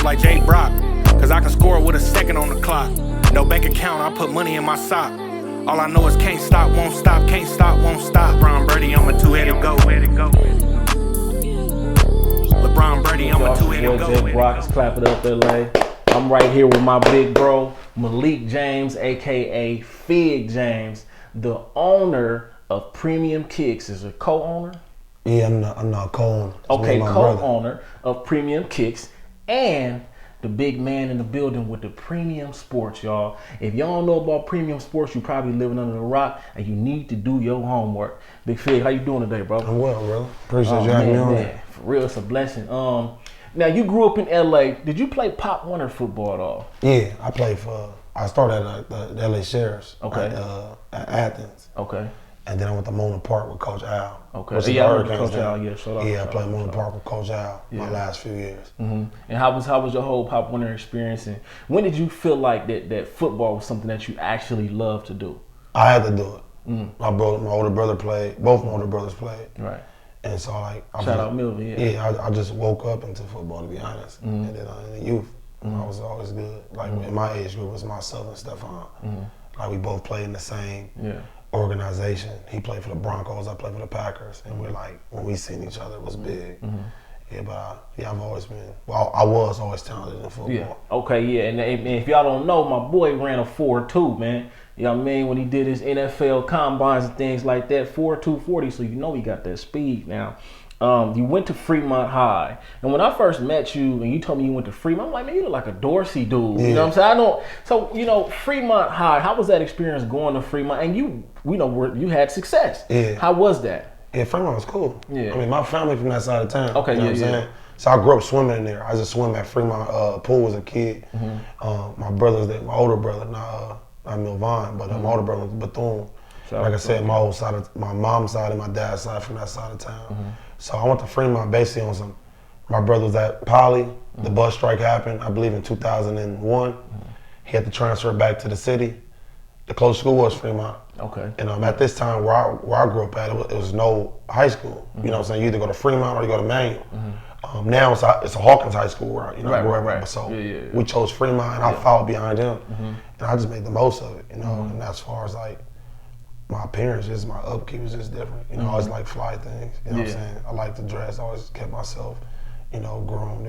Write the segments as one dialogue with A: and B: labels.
A: like J.Brock, cause I can score with a second on the clock. No bank account, I put money in my sock. All I know is can't stop, won't stop, can't stop, won't stop. LeBron Brady, I'm a two-headed goat. LeBron Brady, I'm a two-headed goat.
B: J.Brock, it's Clapitup LA. I'm right here with my big bro, Malik James, aka Fig James, the owner of Premium Kicks. Is it co-owner?
C: Yeah, I'm not co-owner.
B: Okay, co-owner of Premium Kicks, and the big man in the building with the Premium Sports, y'all. If y'all don't know about Premium Sports, you probably living under a rock, and you need to do your homework. Big Fig, how you doing today, bro?
C: I'm well, brother. Appreciate you having me on there.
B: For real, it's a blessing. Now you grew up in LA. Did you play Pop Warner football at all?
C: Yeah, I started at the LA Sheriffs.
B: Okay.
C: At Athens.
B: Okay.
C: And then I went to Mona Park with Coach Al.
B: Okay. So yeah, Coach Al. Yeah,
C: I played Mona Park with Coach Al my last few years.
B: Mm-hmm. And how was your whole Pop Warner experience? And when did you feel like that football was something that you actually loved to do?
C: I had to do it. My older brother played. Both my older brothers played.
B: Right.
C: And so
B: Shout out Milton. Yeah.
C: I just woke up into football, to be honest. And then in the youth, I was always good. Like in my age group, it was myself and Stephon. Like we both played in the same organization. He played for the Broncos, I played for the Packers, and we're like, when we seen each other, it was big. Yeah, but I've always been. Well, I was always talented in football.
B: Yeah. Okay. Yeah. And if y'all don't know, my boy ran a 4.2, man. You know what I mean? When he did his NFL combines and things like that, 4.2 40. So you know he got that speed now. You went to Fremont High, and when I first met you and you told me you went to Fremont, I'm like, man, you look like a Dorsey dude. You know what I'm saying? So Fremont High. How was that experience going to Fremont? And you had success.
C: Yeah.
B: How was that?
C: Yeah, Fremont was cool.
B: Yeah.
C: I mean, my family from that side of town.
B: Okay.
C: You know what I'm saying? So I grew up swimming in there. I just swim at Fremont pool as a kid. My brother's there, my older brother, not Milvine, but my older brother was Bethune. Like I said, my mom's side and my dad's side from that side of town. So I went to Fremont basically on my brother was at Poly. The bus strike happened, I believe in 2001. He had to transfer back to the city. The closest school was Fremont.
B: Okay.
C: And at this time where I grew up at, it was no high school. You know what I'm saying? You either go to Fremont or you go to Maine. Now it's a Hawkins High School where I grew up. So we chose Fremont and I followed behind him. And I just made the most of it, And as far as like my appearance, my upkeep is just different. I always like fly things. You know what I'm saying? I like to dress. I always kept myself, groomed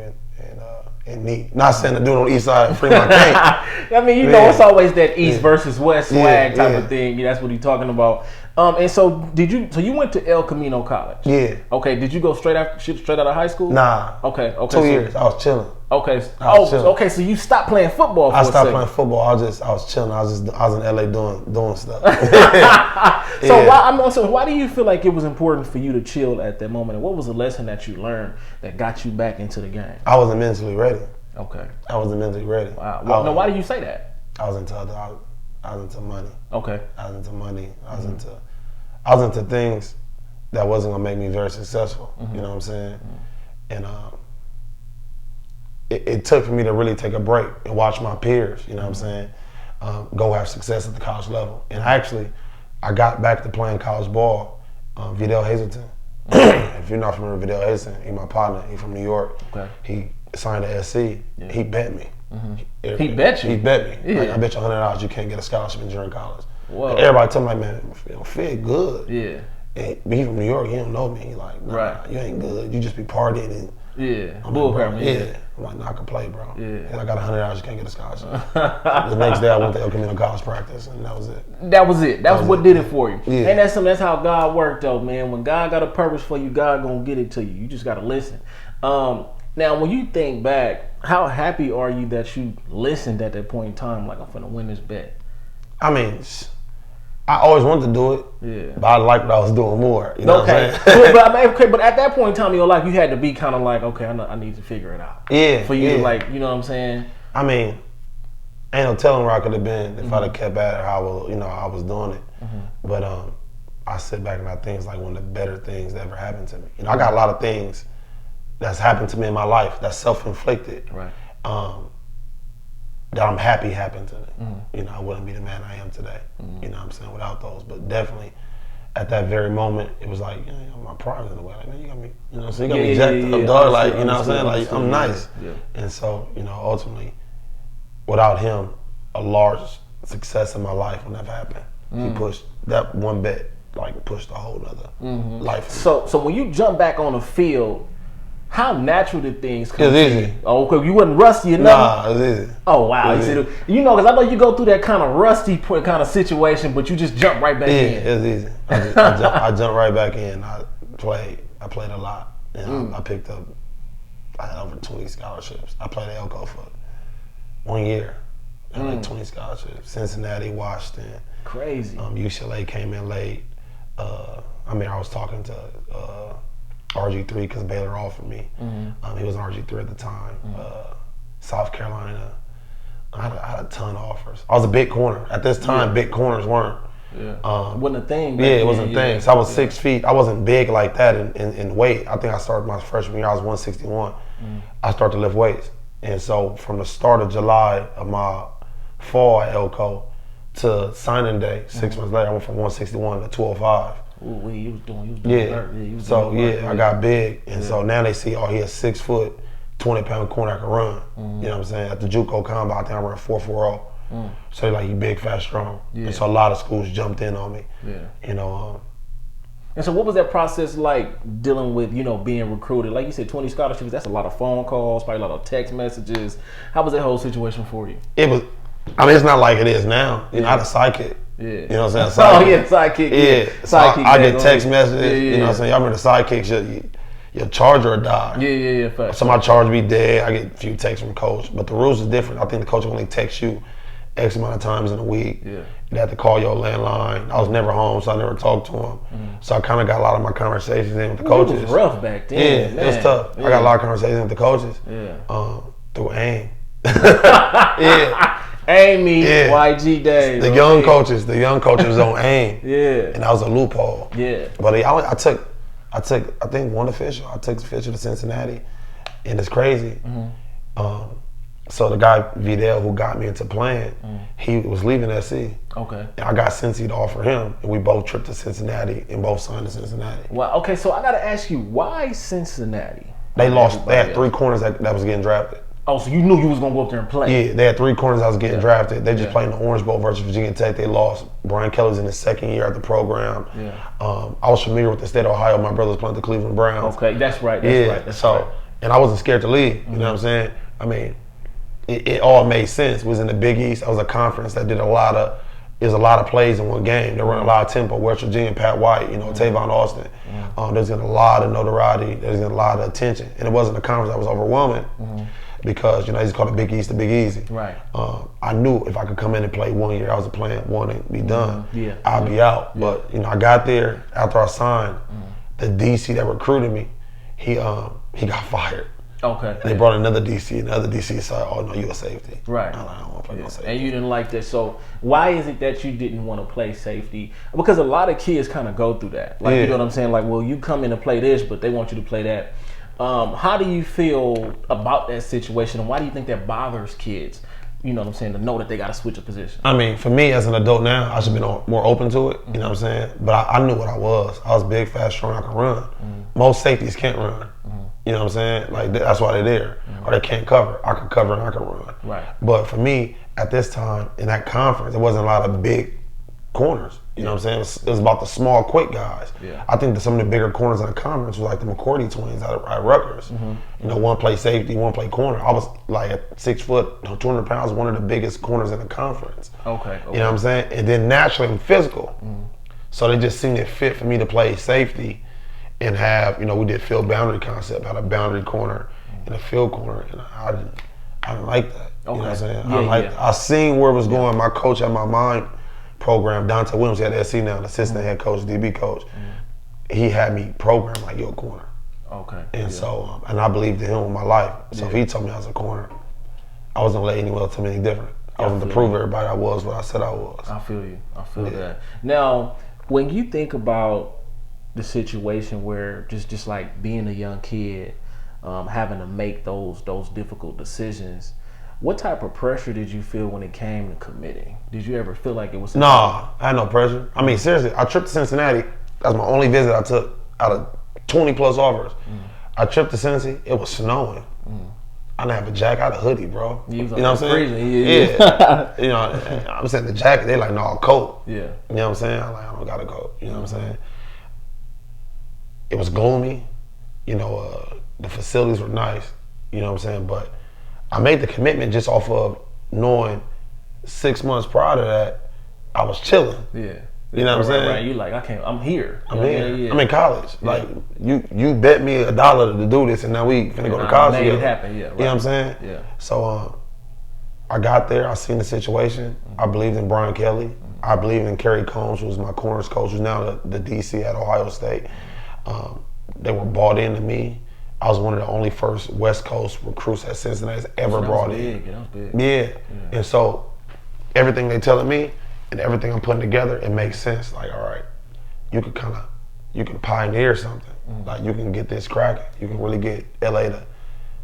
C: and neat. Not saying to do it on the east side of Fremont can't.
B: I mean, it's always that east versus west swag type of thing. That's what he's talking about. And so you went to El Camino College?
C: Yeah.
B: Okay. Did you go straight out of high school?
C: Nah.
B: Okay.
C: 2 years. I was chilling.
B: Okay.
C: Chilling.
B: Okay. So you stopped playing football.
C: I stopped playing football. I was chilling. I was in LA doing stuff.
B: So why do you feel like it was important for you to chill at that moment? And what was the lesson that you learned that got you back into the game?
C: I wasn't mentally ready.
B: Okay.
C: I wasn't mentally ready.
B: Wow. Now, why do you say that?
C: I was into money.
B: Okay.
C: I was into money. I was into things that wasn't gonna make me very successful. You know what I'm saying? And it took for me to really take a break and watch my peers. You know what I'm saying? Go have success at the college level. And I got back to playing college ball. Vidal Hazelton. If you're not familiar with Vidal Hazelton, he's my partner. He's from New York. Okay. He signed to SC. Yeah. He bet me.
B: He bet you?
C: He bet me.
B: Yeah.
C: Like, I bet you $100 you can't get a scholarship in during college.
B: Whoa.
C: And everybody told me, like, man, Fig good.
B: Yeah.
C: But he from New York, he don't know me. He like, nah, you ain't good. You just be partying and
B: bullcrap.
C: Yeah. I'm like, nah, I can play, bro.
B: Yeah.
C: And I got $100, you can't get a scholarship. The next day I went to El Camino College practice, and that was it.
B: That was it. That was what did it for you.
C: Yeah.
B: And that's how God worked, though, man. When God got a purpose for you, God gonna get it to you. You just gotta listen. Now, when you think back, how happy are you that you listened at that point in time? Like, I'm finna win this bet.
C: I mean, I always wanted to do it, but I liked what I was doing more. You know what I'm saying?
B: but at that point in time in your life, you had to be kind of like, okay, I need to figure it out.
C: Yeah.
B: For you to like, you know what I'm saying?
C: I mean, ain't no telling where I could have been if I'd have kept at it how I was doing it. But I sit back and I think it's like one of the better things that ever happened to me. I got a lot of things that's happened to me in my life that's self-inflicted.
B: Right.
C: That I'm happy happened to me. I wouldn't be the man I am today. You know what I'm saying, without those. But definitely, at that very moment, it was like, my pride in the way. Like, man, you got me, so you got me jacked up, dog. Like, you know what I'm saying? Like, I'm nice. Yeah. And so, ultimately, without him, a large success in my life would never happen. He pushed that one bet, like, pushed a whole other life.
B: So when you jump back on the field, how natural did things come?
C: It was easy.
B: Oh, okay. You wasn't rusty enough?
C: Nah, it was easy.
B: Oh, wow. Because I know you go through that kind of rusty kind of situation, but you just jump right back in.
C: Yeah, it was easy. I jumped right back in. I played a lot. And I picked up, I had over 20 scholarships. I played at Elko for 1 year. I had like 20 scholarships. Cincinnati, Washington.
B: Crazy.
C: UCLA came in late. I was talking to RG3 because Baylor offered me. He was an RG3 at the time. South Carolina. I had a ton of offers. I was a big corner. At this time, big corners weren't.
B: Yeah. Wasn't a thing.
C: It wasn't a thing. So I was 6 feet. I wasn't big like that in weight. I think I started my freshman year, I was 161. I started to lift weights. And so from the start of July of my fall at Elko to signing day, 6 months later, I went from 161 to 205.
B: Ooh, you was doing
C: I got big. And so now they see, he a 6 foot, 20-pound corner I can run. You know what I'm saying? At the JUCO combine, I think I ran 4.40. So they're like, you big, fast, strong. And so a lot of schools jumped in on me.
B: And so what was that process like dealing with, being recruited? Like you said, 20 scholarships, that's a lot of phone calls, probably a lot of text messages. How was that whole situation for you?
C: It was, it's not like it is now. I had a sidekick.
B: Yeah.
C: You know what I'm saying?
B: Sidekick.
C: Yeah. So I get text messages, you know what I'm saying? Y'all remember the sidekicks, your charger will die.
B: Yeah.
C: So my charger be dead. I get a few texts from coach. But the rules is different. I think the coach will only text you X amount of times in a week.
B: Yeah.
C: You have to call your landline. I was never home, so I never talked to him. So I kind of got a lot of my conversations in with the coaches.
B: It was rough back then.
C: Yeah, it was tough. I got a lot of conversations with the coaches.
B: Yeah.
C: Through AIM. Yeah.
B: Amy, YG days.
C: The young coaches was on AIM.
B: Yeah.
C: And that was a loophole.
B: Yeah.
C: But I took I think one official. I took the official to Cincinnati, and it's crazy. So the guy Vidal who got me into playing, he was leaving SC.
B: Okay. And
C: I got Cincy to offer him, and we both tripped to Cincinnati and both signed to Cincinnati.
B: Well, okay, so I gotta ask you, why Cincinnati?
C: They lost. They had 3 corners that was getting drafted.
B: Oh, so you knew you was gonna go up there and play?
C: Yeah, they had 3 corners that was getting drafted. They just played in the Orange Bowl versus Virginia Tech. They lost. Brian Kelly's in his 2nd year at the program.
B: Yeah.
C: I was familiar with the state of Ohio. My brother was playing the Cleveland Browns.
B: Okay, that's right.
C: And I wasn't scared to leave. You know what I'm saying? I mean, it all made sense. It was in the Big East. I was a conference that did a lot of plays in one game. They ran a lot of tempo. West Virginia, Pat White, Tavon Austin. There's getting a lot of notoriety. There's getting a lot of attention. And it wasn't a conference that was overwhelming because, they just called it Big East to Big Easy.
B: Right.
C: I knew if I could come in and play 1 year, I was playing 1 and be done. I'd be out. But, I got there after I signed. The DC that recruited me, he got fired.
B: Okay.
C: And they brought another DC, and the other DC said, "Oh no, you a safety."
B: Right.
C: I don't want to play no safety.
B: And you didn't like that. So why is it that you didn't want to play safety? Because a lot of kids kind of go through that. Like, you know what I'm saying? Like, well, you come in to play this, but they want you to play that. How do you feel about that situation, and why do you think that bothers kids? You know what I'm saying? To know that they got to switch a position.
C: I mean, for me as an adult now, I should be more open to it. You know what I'm saying? But I knew what I was. I was big, fast, strong. I could run. Most safeties can't run. You know what I'm saying? Like, that's why they're there. Or they can't cover. I could cover and I could run.
B: Right.
C: But for me, at this time, in that conference, there wasn't a lot of big corners. You know what I'm saying? It was about the small, quick guys.
B: Yeah. I
C: think that some of the bigger corners in the conference was like the McCourty twins at Rutgers. One played safety, one played corner. I was like at 6 foot, 200 pounds, one of the biggest corners in the conference.
B: Okay.
C: You know what I'm saying? And then naturally I'm physical. So they just seemed it fit for me to play safety and have, we did field boundary concept, had a boundary corner and a field corner, and I didn't like that. You know what I'm saying? I seen where it was going. My coach at my mind program, Dante Williams, he had SC now, an assistant head coach, DB coach. He had me programmed like you're a corner.
B: Okay.
C: And so, and I believed in him with my life. So if he told me I was a corner, I wasn't gonna let anyone else tell me any different. I was to prove everybody I was what I said I was.
B: I feel you. I feel that. Now, when you think about the situation where just like being a young kid, having to make those difficult decisions, what type of pressure did you feel when it came to committing? Did you ever feel like it was?
C: Nah, I had no pressure. I mean, seriously, I tripped to Cincinnati. That's my only visit I took out of 20 plus offers. I tripped to Cincy. It was snowing. I didn't have a jacket. I had a hoodie, bro. You know what I'm saying? Yeah. You know, I'm saying the jacket. They like, no, a coat. Yeah. You know what I'm saying? I'm like, I don't got a coat. You know what I'm saying? It was gloomy. You know, the facilities were nice. You know what I'm saying? But I made the commitment just off of knowing 6 months prior to that, I was chilling. Yeah. You know what I'm saying?
B: Right. You like, I'm here.
C: I'm here. Yeah. I'm in college. Yeah. Like, you bet me $1 to do this, and now we finna go to college
B: together.
C: Made
B: it happen, yeah. Right.
C: You know what I'm saying? Yeah. So, I got there. I seen the situation. I believed in Brian Kelly. I believed in Kerry Combs, who was my corners coach, who's now the DC at Ohio State. They were bought into me. I was one of the only first West Coast recruits that Cincinnati's ever brought in.
B: That was big.
C: Yeah. And so, everything they telling me, and everything I'm putting together, it makes sense. Like, all right, you can pioneer something. Like, you can get this cracking. You can really get LA to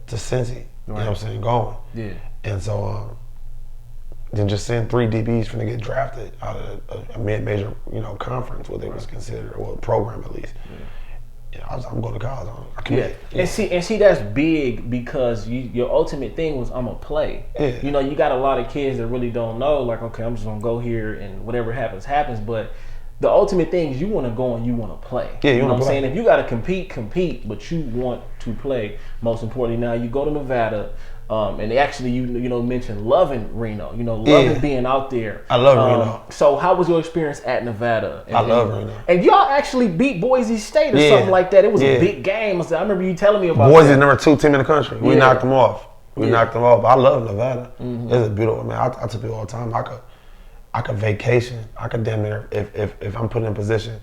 C: Cincy. You know what I'm saying? Going. Yeah. And so, then just seeing 3 DBs finna get drafted out of a mid-major, conference, what they was considered, or a program at least. Yeah, I'm going to college. I can't.
B: Yeah. And see, that's big because your ultimate thing was I'm gonna play. Yeah. You know, you got a lot of kids that really don't know. Like, okay, I'm just gonna go here and whatever happens. But the ultimate thing is you want to go and you want to play.
C: Yeah,
B: you know
C: what
B: I'm saying? If you got to compete, but you want to play. Most importantly, now you go to Nevada. And they actually, you mentioned loving Reno. Loving being out there.
C: I love Reno.
B: So how was your experience at Nevada?
C: I love Reno.
B: And y'all actually beat Boise State or something like that. It was a big game. I remember you telling me about
C: Boise's number 2 team in the country. We knocked them off. Knocked them off. But I love Nevada. It's a beautiful, man. I tell people all the time, I could vacation. I could damn near, if I'm put in a position,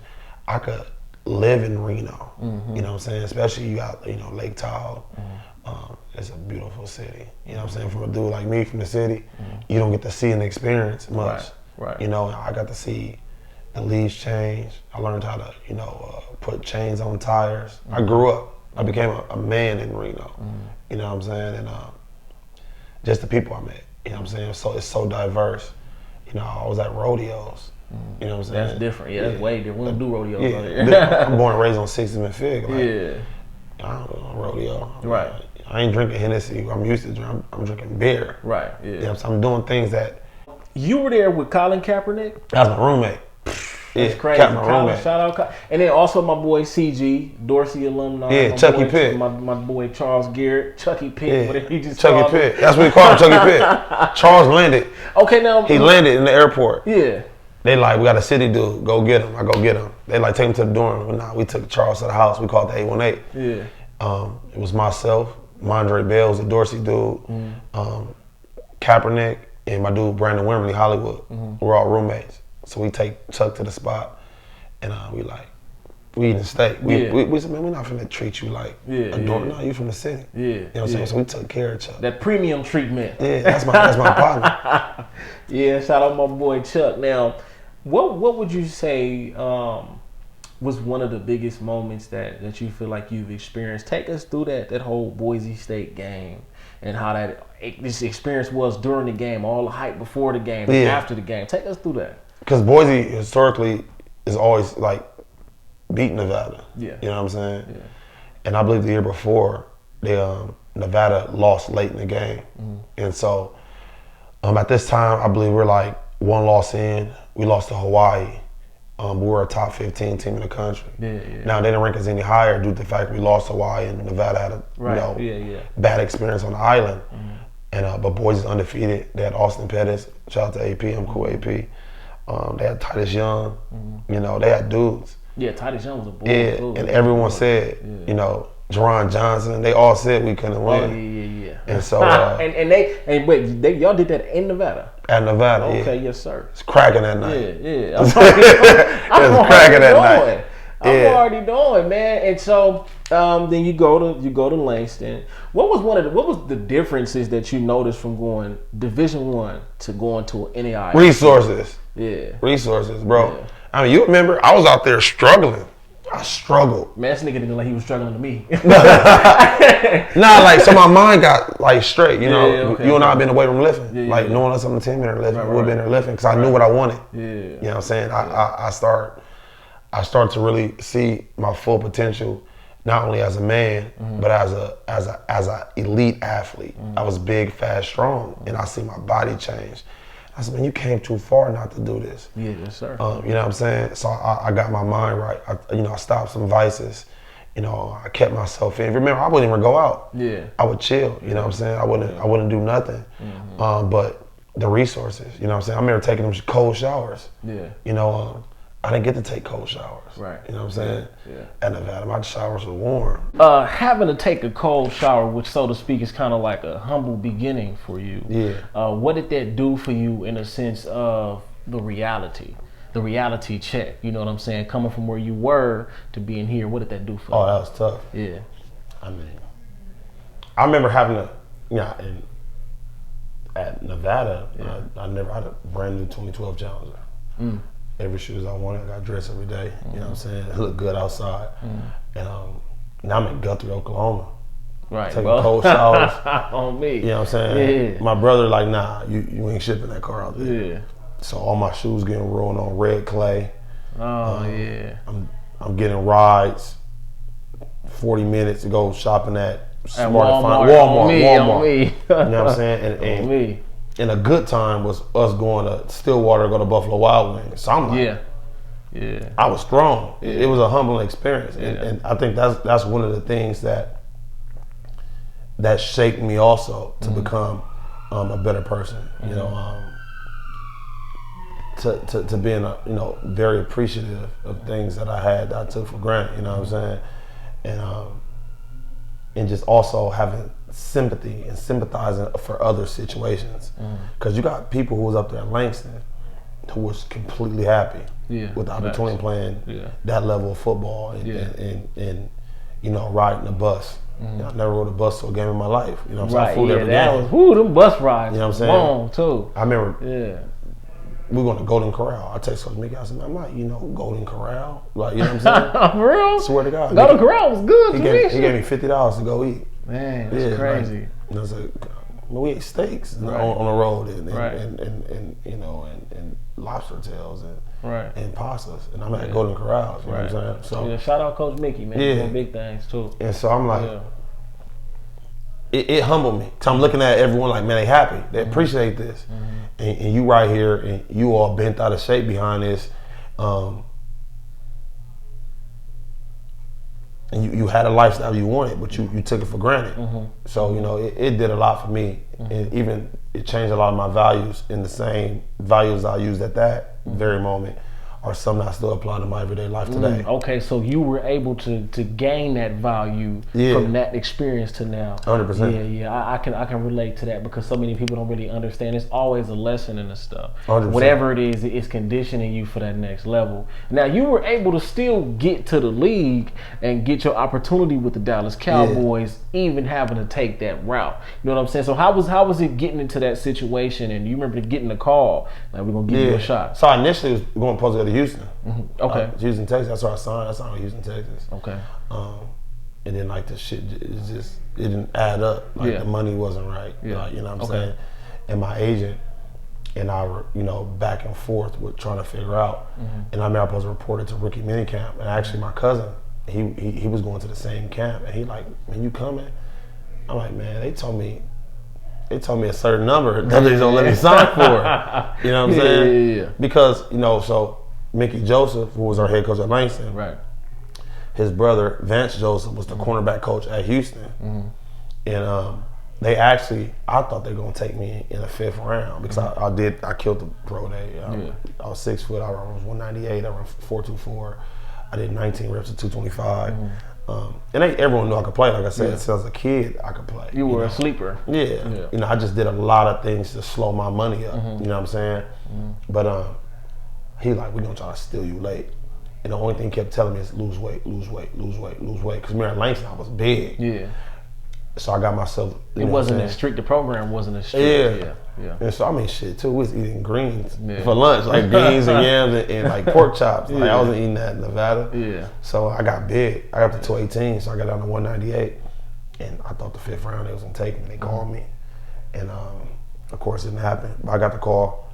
C: I could live in Reno. You know what I'm saying? Especially you got, Lake Tahoe. It's a beautiful city. You know what I'm saying? From a dude like me from the city, you don't get to see and experience much. Right. I got to see the leaves change. I learned how to, put chains on tires. I grew up. I became a man in Reno. You know what I'm saying? And just the people I met. You know what I'm saying? So it's so diverse. I was at rodeos. You know what I'm saying?
B: That's different. Yeah, that's way different. We don't do rodeos out here.
C: I'm born and raised on 60th and Fig. I don't do no rodeo.
B: Right.
C: I ain't drinking Hennessy. I'm used to drink. I'm drinking beer.
B: Right. Yeah.
C: You know, so I'm doing things that.
B: You were there with Colin Kaepernick?
C: That was my roommate.
B: That's crazy. Colin, shout out Colin. And then also my boy CG, Dorsey alumni.
C: Yeah, Chucky Pitt.
B: My boy Charles Garrett, Chucky Pitt.
C: Yeah. He just Chucky Pitt. That's what we call him, Chucky Pitt. Charles landed.
B: Okay, now.
C: He landed in the airport.
B: Yeah.
C: They like, we got a city dude, go get him. I go get him. They like, take him to the dorm. But nah, we took Charles to the house. We called it the 818.
B: Yeah.
C: It was myself, Mondre Bell was a Dorsey dude, Kaepernick, and my dude Brandon Wimberly, Hollywood. We're all roommates. So we take Chuck to the spot, and we eating steak. We said, man, we're not finna treat you like a dorm. No, you from the city.
B: Yeah.
C: You know what I'm saying? So we took care of Chuck.
B: That premium treatment.
C: Yeah, that's my partner.
B: Yeah, shout out my boy Chuck. Now, what would you say was one of the biggest moments that you feel like you've experienced? Take us through that whole Boise State game and how this experience was during the game, all the hype before the game and after the game. Take us through that.
C: Because Boise historically is always like beating Nevada.
B: Yeah.
C: You know what I'm saying?
B: Yeah.
C: And I believe the year before, Nevada lost late in the game. And so at this time, I believe we're like 1 loss in. We lost to Hawaii. We were a top 15 team in the country.
B: Yeah.
C: Now, they didn't rank us any higher due to the fact we lost to Hawaii and Nevada had a bad experience on the island. And but Boise's undefeated. They had Austin Pettis. Shout out to AP. I'm cool AP. They had Titus Young. They had dudes.
B: Yeah, Titus Young was a boy.
C: Yeah, and everyone said, Jerron Johnson. They all said we couldn't win.
B: Oh, yeah.
C: And so,
B: y'all did that in Nevada.
C: At Nevada,
B: Okay, yes, sir.
C: It's cracking that night.
B: Yeah.
C: It's cracking that night.
B: I'm already doing, man. And so then you go to Langston. What was the differences that you noticed from going Division I to going to an NAIA?
C: Resources.
B: Yeah.
C: Resources, bro.
B: Yeah.
C: I mean, you remember I was out there struggling. I struggled.
B: Man, this nigga didn't look like he was struggling to me.
C: So my mind got like straight. You and I have been away from lifting. Knowing us on the team in there lifting, we've been there lifting because I knew what I wanted.
B: Yeah.
C: You know what I'm saying? I started I started to really see my full potential, not only as a man, but as a elite athlete. I was big, fast, strong, and I see my body change. I said, man, you came too far not to do this.
B: Yeah, yes, sir.
C: You know what I'm saying? So I got my mind right. I stopped some vices. I kept myself in. Remember, I wouldn't even go out.
B: Yeah.
C: I would chill. You know what I'm saying? I wouldn't do nothing. But the resources, you know what I'm saying? I remember taking them cold showers.
B: Yeah.
C: I didn't get to take cold showers.
B: Right.
C: You know what I'm saying?
B: Yeah.
C: At Nevada, my showers were warm.
B: Having to take a cold shower, which so to speak is kind of like a humble beginning for you.
C: Yeah.
B: What did that do for you in a sense of the reality check? You know what I'm saying? Coming from where you were to being here, what did that do for you?
C: Oh, that was tough.
B: Yeah.
C: I remember having at Nevada, I never had a brand new 2012 Challenger. Every shoes I wanted, I got dressed every day. You know what I'm saying? It looked good outside. And now I'm in Guthrie, Oklahoma.
B: Right.
C: Taking cold showers.
B: On me.
C: You know what I'm saying?
B: Yeah.
C: My brother like, nah, you ain't shipping that car out there.
B: Yeah.
C: So all my shoes getting ruined on red clay.
B: Oh yeah.
C: I'm getting rides, 40 minutes to go shopping at
B: Walmart.
C: Walmart.
B: On me.
C: You know what I'm saying? And
B: on me.
C: And a good time was us going to Stillwater, go to Buffalo Wild Wings. So I'm like,
B: yeah.
C: I was strong.
B: Yeah.
C: It was a humbling experience,
B: Yeah.
C: and I think that's one of the things that shaped me also to become a better person. You know, to being very appreciative of things that I had that I took for granted. You know what I'm saying? And just also having sympathy and sympathizing for other situations, because you got people who was up there in Langston who was completely happy with the opportunity of playing that level of football and riding the bus. I never rode a bus to a game in my life. You know what I'm saying? I flew every day.
B: Them bus rides.
C: You know what I'm saying?
B: Long too.
C: I remember. We were going to Golden Corral. I text Coach Mickey. I said, man, I'm like, Golden Corral. Like, you know what I'm saying?
B: For real?
C: Swear to God.
B: Golden Corral was good
C: He gave me $50 to go eat.
B: Man, that's crazy.
C: Right. And I was like, we ate steaks on the road and lobster tails and pastas. And I'm at Golden Corral. You know what I'm saying? So
B: shout out Coach Mickey, man. He's doing big things too.
C: And so I'm like, it humbled me. So I'm looking at everyone like, man, they happy. They appreciate this. And you right here, and you all bent out of shape behind this. And you had a lifestyle you wanted, but you took it for granted. So, it did a lot for me. And even it changed a lot of my values, in the same values I used at that very moment are something I still apply to my everyday life today.
B: Okay, so you were able to gain that value from that experience to now.
C: 100%.
B: Yeah. I can relate to that, because so many people don't really understand. It's always a lesson in the stuff.
C: 100%.
B: Whatever it is, it's conditioning you for that next level. Now, you were able to still get to the league and get your opportunity with the Dallas Cowboys, even having to take that route. You know what I'm saying? So how was it getting into that situation? And you remember getting the call, like, we're going to give you a shot.
C: So I initially was supposed to go to Houston.
B: Okay.
C: Houston, Texas. That's where I signed. I signed with Houston, Texas.
B: Okay.
C: And then like the shit, it didn't add up. Like the money wasn't right. Like, you know what I'm saying? And my agent and I were, back and forth with trying to figure out. And I remember I was reported to rookie minicamp, and actually my cousin, he was going to the same camp, and he like, man, you coming? I'm like, man, they told me a certain number that they don't let me sign for. You know what I'm saying?
B: Yeah.
C: Because, so Mickey Joseph, who was our head coach at Langston, his brother, Vance Joseph, was the cornerback coach at Houston. And they actually, I thought they were going to take me in the 5th round, because I killed the pro day. I was 6 foot, I was 198, I ran 4.24. I did 19 reps at 225. And everyone knew I could play. Like I said, since I was a kid, I could play.
B: You were a sleeper.
C: Yeah. I just did a lot of things to slow my money up. You know what I'm saying? But he like, we're going to try to steal you late. And the only thing he kept telling me is lose weight, lose weight, lose weight, lose weight. Because at Langston, I was big. Yeah. So I got myself.
B: It wasn't as strict. The program wasn't as strict. Yeah.
C: And so shit too. We was eating greens for lunch, like beans and yams and like pork chops. Like I wasn't eating that in Nevada. Yeah. So I got big. I got up to 218. So I got down to 198. And I thought the 5th round they was gonna take me. They called me, and of course it didn't happen. But I got the call.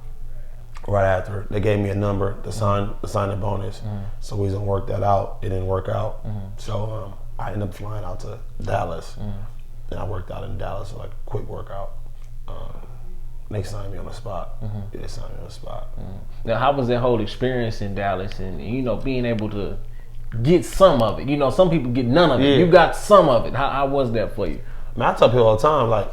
C: right after. They gave me a number, the sign-up bonus. So we didn't work that out. It didn't work out. So I ended up flying out to Dallas. And I worked out in Dallas, like a quick workout. They signed me on the spot. Yeah, they signed me on the spot.
B: Now, how was that whole experience in Dallas, and being able to get some of it? Some people get none of it. You got some of it. How was that for you?
C: Man, I tell people all the time, like,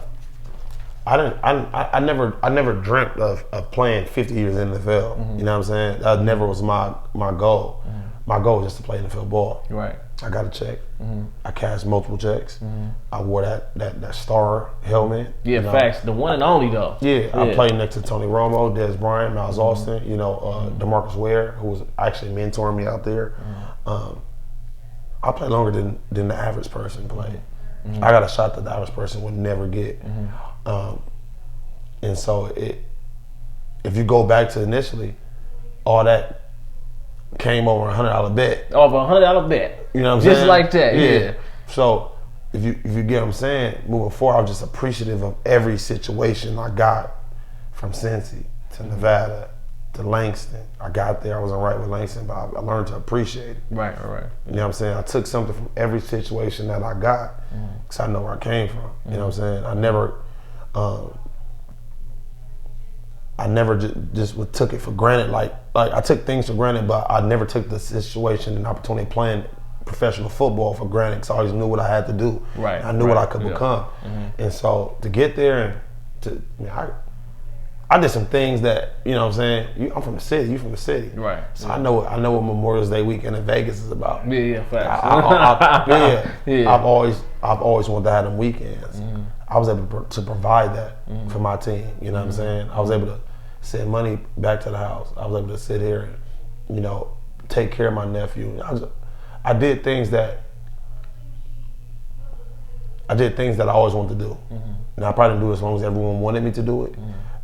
C: I never dreamt of playing 50 years in the NFL. You know what I'm saying? That never was my goal. My goal was just to play NFL ball.
B: Right.
C: I got a check. I cashed multiple checks. I wore that star helmet.
B: Yeah, facts. The one and only though.
C: Yeah, I played next to Tony Romo, Des Bryant, Miles Austin. DeMarcus Ware, who was actually mentoring me out there. I played longer than the average person played. I got a shot that the average person would never get. And so if you go back to initially, all that came over $100 bet.
B: Over $100 bet.
C: You know what I'm saying?
B: Just like that. Yeah.
C: So if you get what I'm saying, moving forward, I was just appreciative of every situation I got, from Cincy to Nevada to Langston. I got there, I wasn't right with Langston, but I learned to appreciate it.
B: Right.
C: You know what I'm saying? I took something from every situation that I got, because I know where I came from. You know what I'm saying? I never just took it for granted. Like I took things for granted, but I never took the situation and opportunity playing professional football for granted, because I always knew what I had to do.
B: Right.
C: I knew what I could become. And so to get there I did some things that, you know what I'm saying? I'm from the city, you from the city.
B: Right.
C: So I know what Memorial Day weekend in Vegas is about.
B: Yeah, facts.
C: I've always wanted to have them weekends. I was able to provide that for my team. You know what I'm saying? I was able to send money back to the house. I was able to sit here and, take care of my nephew. I did things that I always wanted to do. And I probably didn't do it as long as everyone wanted me to do it.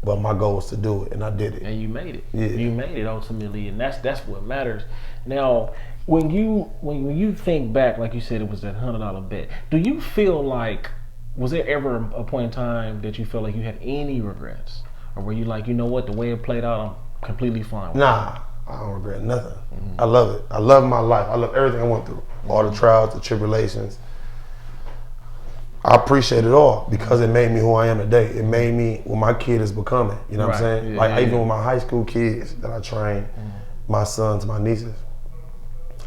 C: But my goal was to do it, and I did it.
B: And you made it.
C: Yeah.
B: You made it ultimately, and that's what matters. Now, when you think back, like you said, it was that $100 bet. Do you feel like, was there ever a point in time that you felt like you had any regrets, or were you like, you know what, the way it played out, I'm completely fine with
C: Nah, I don't regret nothing. I love it. I love my life. I love everything I went through. All the trials, the tribulations. I appreciate it all, because it made me who I am today. It made me what my kid is becoming. You know what I'm saying? Even with my high school kids that I train, my sons, my nieces,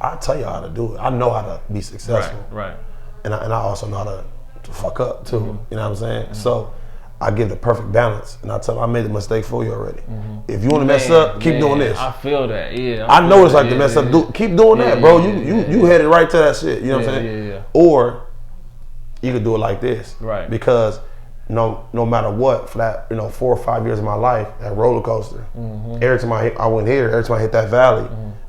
C: I tell you how to do it. I know how to be successful.
B: Right.
C: And I also know how to fuck up too. You know what I'm saying? So I give the perfect balance, and I tell them, I made the mistake for you already. If you want to mess up, keep doing this.
B: I feel that. Yeah.
C: I know it's like to mess up. Keep doing that, bro. You headed right to that shit. You know what I'm saying?
B: Yeah.
C: Or you could do it like this,
B: right?
C: Because no matter what, for that 4 or 5 years of my life, that roller coaster. Every time I went here, every time I hit that valley,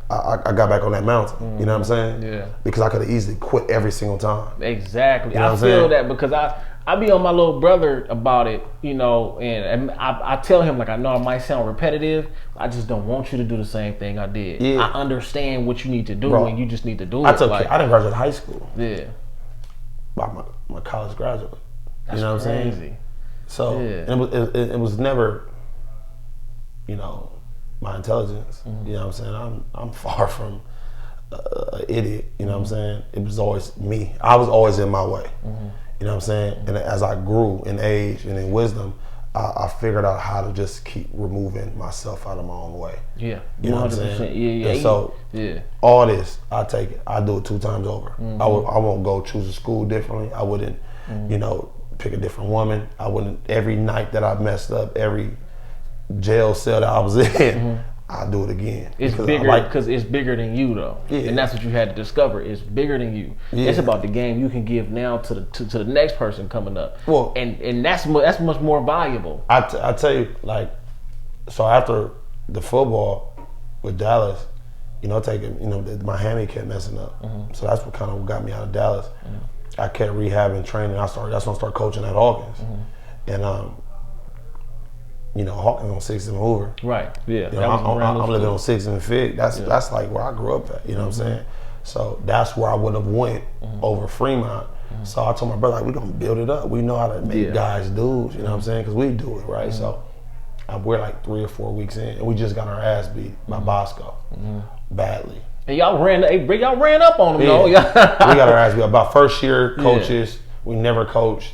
C: I got back on that mountain. You know what I'm saying?
B: Yeah.
C: Because I could have easily quit every single time.
B: Exactly.
C: You know
B: I feel that, because I be on my little brother about it, and I tell him, like, I know I might sound repetitive, I just don't want you to do the same thing I did. Yeah. I understand what you need to do, bro, and you just need to do it.
C: I didn't graduate high school.
B: Yeah.
C: By my college graduate.
B: That's
C: what I'm saying?
B: Crazy.
C: So it was never, my intelligence. You know what I'm saying? I'm far from an idiot. You know what I'm saying? It was always me. I was always in my way. You know what I'm saying? And as I grew in age and in wisdom, I figured out how to just keep removing myself out of my own way.
B: Yeah.
C: You know what I'm saying?
B: Yeah.
C: And so all this, I take it. I do it 2 times over. I won't go choose a school differently. I wouldn't, pick a different woman. I wouldn't, every night that I messed up, every jail cell that I was in, I'll do it again.
B: It's bigger, because it's bigger than you, though. Yeah. And that's what you had to discover. It's bigger than you. Yeah. It's about the game you can give now to the next person coming up. Well, and that's much more valuable.
C: I tell you, like, so after the football with Dallas, my hammy kept messing up. So that's what kind of got me out of Dallas. I kept rehabbing, training. That's when I started coaching at Hawkins. And Hawkins on 6th and Hoover.
B: Right. Yeah.
C: I'm living on 6th and Fig. That's like where I grew up at. You know what I'm saying? So that's where I would have went over Fremont. So I told my brother, like, we're gonna build it up. We know how to make guys dudes. You know what I'm saying? Because we do it, right? So We're like 3 or 4 weeks in, and we just got our ass beat by Bosco badly.
B: And y'all ran up on them, though.
C: We got our ass beat. About first year coaches, we never coached.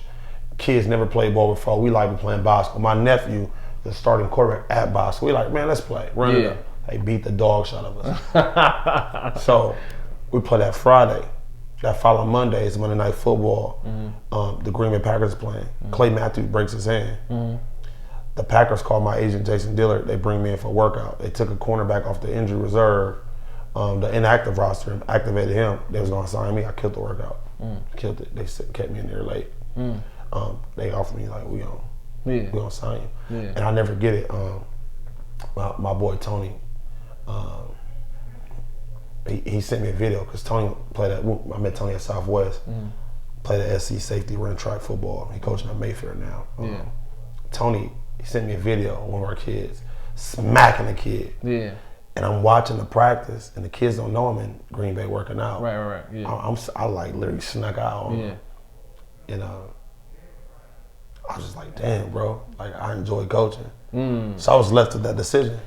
C: Kids never played ball before. We like playing Bosco. My nephew, the starting quarterback at Bosco, we like, man, let's play. Run it up. They beat the dog shot of us. So we play that Friday. That following Monday is Monday Night Football. The Green Bay Packers playing. Clay Matthews breaks his hand. The Packers called my agent, Jason Dillard. They bring me in for a workout. They took a cornerback off the injury reserve, the inactive roster, and activated him. They was going to sign me. I killed the workout. Killed it. They kept me in there late. They offered me, like, we gonna sign you. And I never get it. My boy Tony, he sent me a video because Tony played at, I met Tony at Southwest, played at SC safety, ran track football. He coaching at Mayfair now. Tony, he sent me a video of one of our kids smacking a kid. And I'm watching the practice, and the kids don't know I'm in Green Bay working out.
B: Right.
C: I like literally snuck out on him. And I was just like, damn, bro. Like, I enjoy coaching. So I was left with that decision.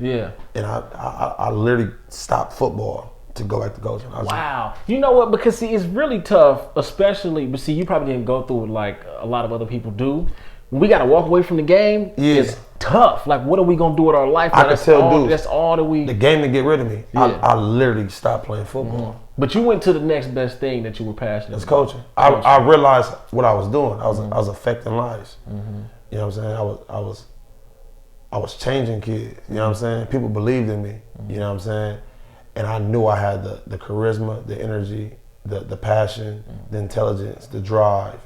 C: And I literally stopped football to go back to coaching.
B: Wow. You know what? Because, see, it's really tough, especially, but see, you probably didn't go through it like a lot of other people do. When we got to walk away from the game, it's tough. Like, what are we going to do with our life?
C: I could tell dudes,
B: that's all that we...
C: The game to get rid of me. I literally stopped playing football.
B: But you went to the next best thing that you were passionate
C: about.
B: Coaching.
C: I realized what I was doing. I was affecting lives. You know what I'm saying? I was changing kids. You know what I'm saying? People believed in me. You know what I'm saying? And I knew I had the charisma, the energy, the passion, the intelligence, the drive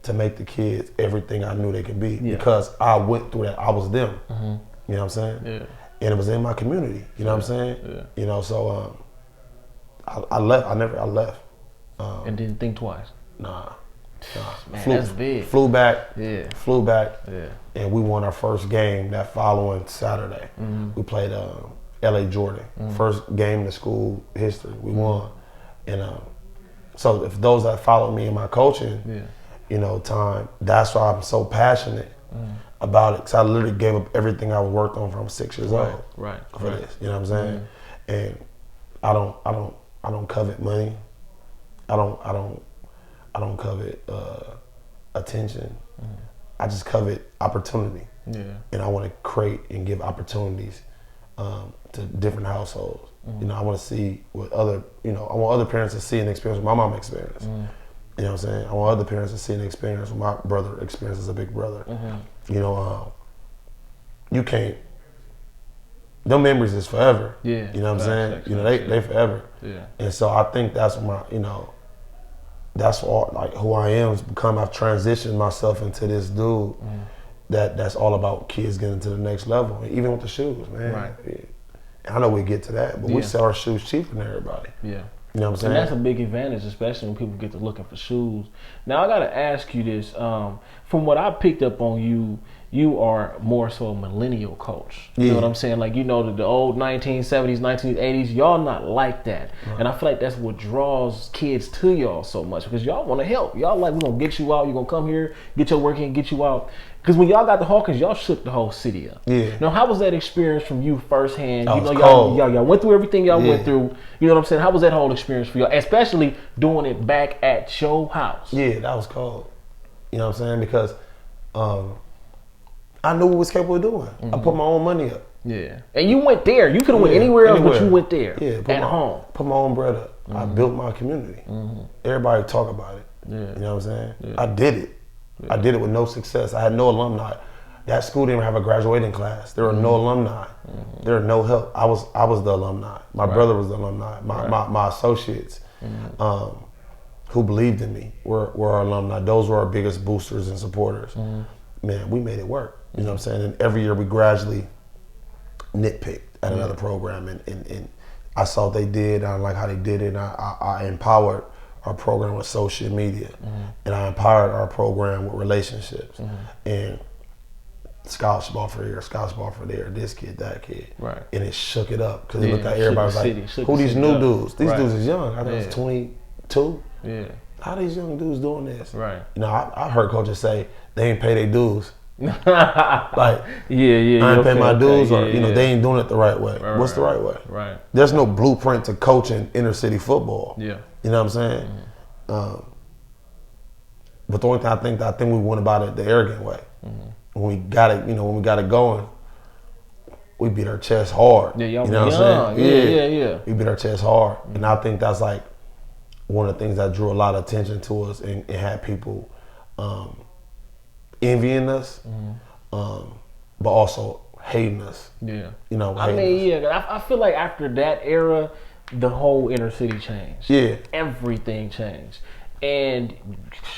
C: to make the kids everything I knew they could be. Because I went through that. I was them. You know what I'm saying? And it was in my community. You know what I'm saying? You know, so I left. I left.
B: And didn't think twice.
C: Nah.
B: Man, that's big.
C: Flew back. Flew back. And we won our first game that following Saturday. We played LA Jordan. First game in the school history. We won. And so if those that follow me in my coaching, you know, time, that's why I'm so passionate about it. Because I literally gave up everything I worked on from 6 years old. For this. You know what I'm saying? And I don't covet money. I don't covet attention. I just covet opportunity. And I want to create and give opportunities to different households. You know, I want to see what I want other parents to see and experience what my mom experienced. You know what I'm saying? I want other parents to see and experience what my brother experienced as a big brother. You know, you can't, them memories is forever. You know what I'm saying? You know, they forever. And so I think that's my, you know, that's all, like, who I am has become. I've transitioned myself into this dude that's all about kids getting to the next level. Even with the shoes, man. I know we get to that, but we sell our shoes cheaper than everybody. You know what I'm saying?
B: And that's a big advantage, especially when people get to looking for shoes. Now, I got to ask you this. From what I picked up on you, you are more so a millennial coach. You know what I'm saying? Like, you know, the old 1970s, 1980s, y'all not like that. And I feel like that's what draws kids to y'all so much, because y'all want to help. Y'all like, we're going to get you out. You're going to come here, get your work in, get you out. Because when y'all got the Hawkins, y'all shook the whole city up. Now, how was that experience from you firsthand? You know, y'all went through everything y'all went through. You know what I'm saying? How was that whole experience for y'all, especially doing it back at your house?
C: That was cold. You know what I'm saying? Because I knew what was capable of doing. I put my own money up.
B: And you went there. You could have went anywhere else, but you went there. At home.
C: Put my own bread up. I built my community. Everybody talk about it. You know what I'm saying? I did it. I did it with no success. I had no alumni. That school didn't have a graduating class. There were no alumni. There were no help. I was the alumni. My brother was the alumni. My associates who believed in me were our alumni. Those were our biggest boosters and supporters. Man, we made it work. You know what I'm saying? And every year we gradually nitpicked at another program, and I saw what they did. I like how they did it. And I empowered our program with social media, and I empowered our program with relationships, and scholarship offer here, scholarship offer there, this kid, that kid, and it shook it up because it looked like everybody was like, "Who these new dudes? These dudes is young. I think it's 22. How these young dudes doing this?" You know, I heard coaches say they ain't pay their dues. Like, I ain't paying my dues, or they ain't doing it the right way. What's the right way?
B: Right.
C: There's no blueprint to coaching inner city football.
B: Yeah.
C: You know what I'm saying? But the only thing I think we went about it the arrogant way. When we got it, when we got it going, we beat our chest hard.
B: Yeah, y'all
C: you know what I'm
B: saying? Yeah.
C: We beat our chest hard, and I think that's like one of the things that drew a lot of attention to us and had people envying us, but also hating us.
B: Yeah.
C: I mean,
B: I feel like after that era, the whole inner city changed.
C: Yeah.
B: Everything changed. And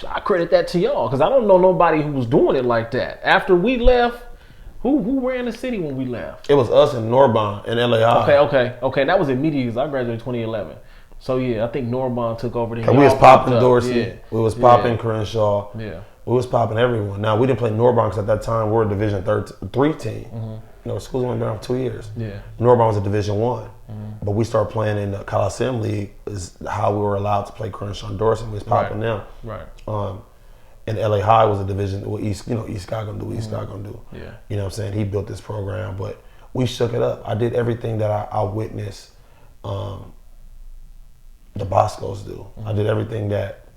B: I credit that to y'all, because I don't know nobody who was doing it like that. After we left, who ran the city when we left?
C: It was us and Norbon in LA High.
B: Okay. That was immediate, because I graduated in 2011. So yeah, I think Norbon took over.
C: And we was popping Dorsey. We was popping Crenshaw.
B: Yeah.
C: We was popping everyone. Now, we didn't play Norbon because at that time we were a Division 3 team. The school's only been around for 2 years.
B: Yeah.
C: Norbon was a Division 1. But we started playing in the Coliseum League, is how we were allowed to play Crenshaw and Dorsey. We was popping them.
B: Right.
C: And LA High was a division, East Sky gonna do what East Sky gonna do.
B: Yeah.
C: You know what I'm saying? He built this program, but we shook it up. I did everything that I witnessed the Boscos do. I did everything that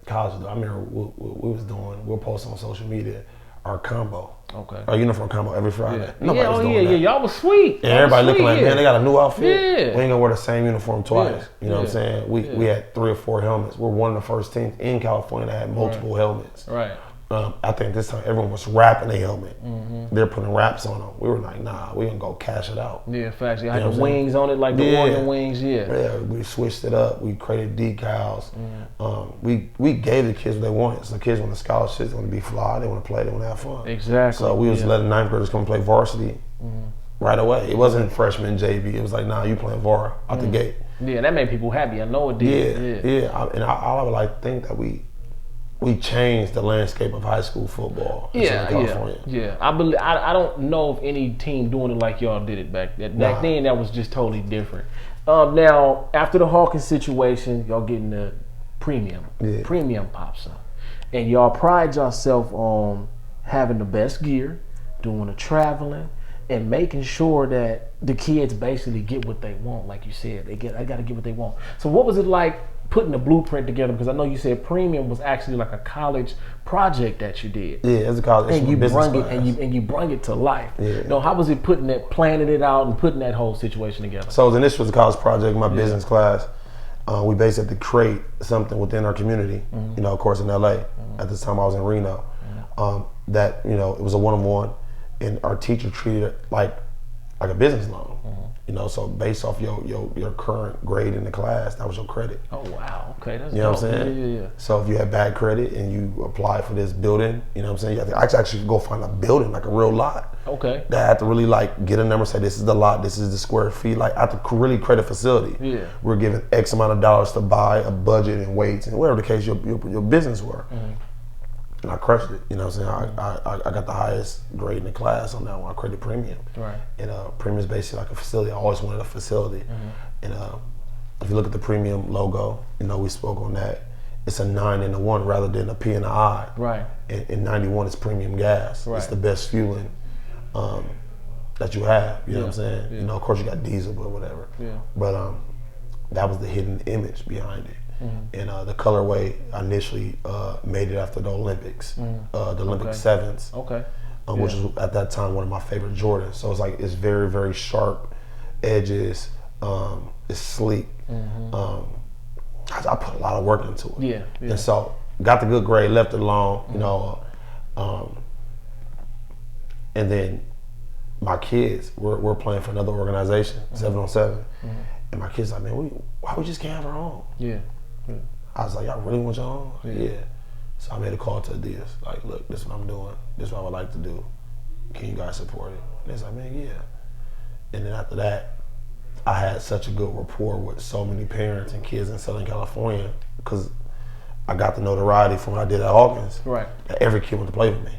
C: college do. I remember we was doing, we'll post on social media, our combo.
B: Okay.
C: Our uniform combo every Friday.
B: Yeah.
C: Nobody's doing that.
B: Y'all was sweet.
C: And everybody looking like, man, they got a new outfit.
B: Yeah.
C: We ain't gonna wear the same uniform twice. You know what I'm saying? We
B: Yeah.
C: had 3 or 4 helmets. We're one of the first teams in California that had multiple helmets.
B: Right.
C: I think this time everyone was wrapping their helmet. They're putting wraps on them. We were like, nah, we gonna go cash it out.
B: Yeah, facts. You had
C: know
B: the
C: what I'm
B: wings on it, like the Oregon wings.
C: Yeah, we switched it up. We created decals. We gave the kids what they wanted. So the kids want the scholarships, they want to be fly, they want to play, they want to have fun.
B: Exactly.
C: So we was letting 9th graders come play varsity right away. It wasn't freshman JV. It was like, nah, you playing VAR out the gate.
B: Yeah, that made people happy. I know it did.
C: I would like to think that we changed the landscape of high school football in Southern California.
B: Yeah. I don't know of any team doing it like y'all did it back then. Back then, that was just totally different. Now, after the Hawkins situation, y'all getting the premium.
C: Yeah.
B: Premium pops up. And y'all pride yourself on having the best gear, doing the traveling, and making sure that the kids basically get what they want. Like you said, I got to get what they want. So what was it like putting the blueprint together? Because I know you said premium was actually like a college project that you did.
C: Yeah, it's a college.
B: And you
C: business
B: brung it,
C: class.
B: and you brung it to life.
C: Yeah.
B: How was it planning it out and putting that whole situation together?
C: So initially was a college project, my business class. We basically had to create something within our community. Of course in LA. At this time I was in Reno. That it was a one-on-one, and our teacher treated it like a business loan. So based off your current grade in the class, that was your credit.
B: Oh wow, okay, that's
C: what I'm saying?
B: Yeah.
C: So if you had bad credit and you apply for this building, you have to actually go find a building, like a real lot.
B: Okay.
C: That I had to really get a number, say this is the lot, this is the square feet. I have to really credit facility.
B: Yeah.
C: We're given X amount of dollars to buy a budget and weights and whatever the case your business were. And I crushed it. I got the highest grade in the class on that one. I created premium.
B: Right.
C: And premium is basically like a facility. I always wanted a facility. And if you look at the premium logo, we spoke on that. It's a 9 and a 1 rather than a P and a I.
B: Right.
C: And 91 is premium gas.
B: Right.
C: It's the best fueling that you have. You know what I'm saying?
B: Yeah.
C: Of course you got diesel, but whatever.
B: Yeah.
C: But that was the hidden image behind it. And the colorway initially made it after the Olympics, the Olympic sevens, which was at that time one of my favorite Jordans. So it's very, very sharp edges. It's sleek. I put a lot of work into it.
B: Yeah.
C: And so got the good grade, left it alone, and then my kids were playing for another organization, 7-on-7, and my kids like, man, why we just can't have our own?
B: Yeah.
C: I was like, y'all really want your own? Yeah. So I made a call to Adidas. Like, look, this is what I'm doing. This is what I would like to do. Can you guys support it? And it's like, man, yeah. And then after that, I had such a good rapport with so many parents and kids in Southern California because I got the notoriety from what I did at Hawkins.
B: Right.
C: That every kid wanted to play with me.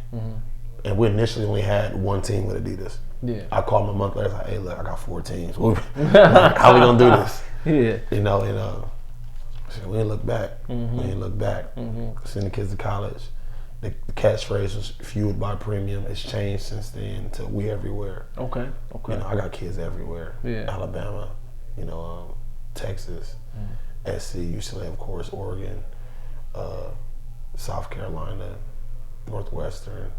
C: And we initially only had one team with Adidas.
B: Yeah.
C: I called them a month later. I was like, hey, look, I got 4 teams. How we gonna do this?
B: Yeah.
C: We didn't look back. We didn't look back. Send the kids to college. the catchphrase was fueled by premium. It's changed since then to we everywhere.
B: Okay.
C: You know, I got kids everywhere.
B: Yeah.
C: Alabama, you know, Texas, SC, UCLA, of course, Oregon, South Carolina, Northwestern,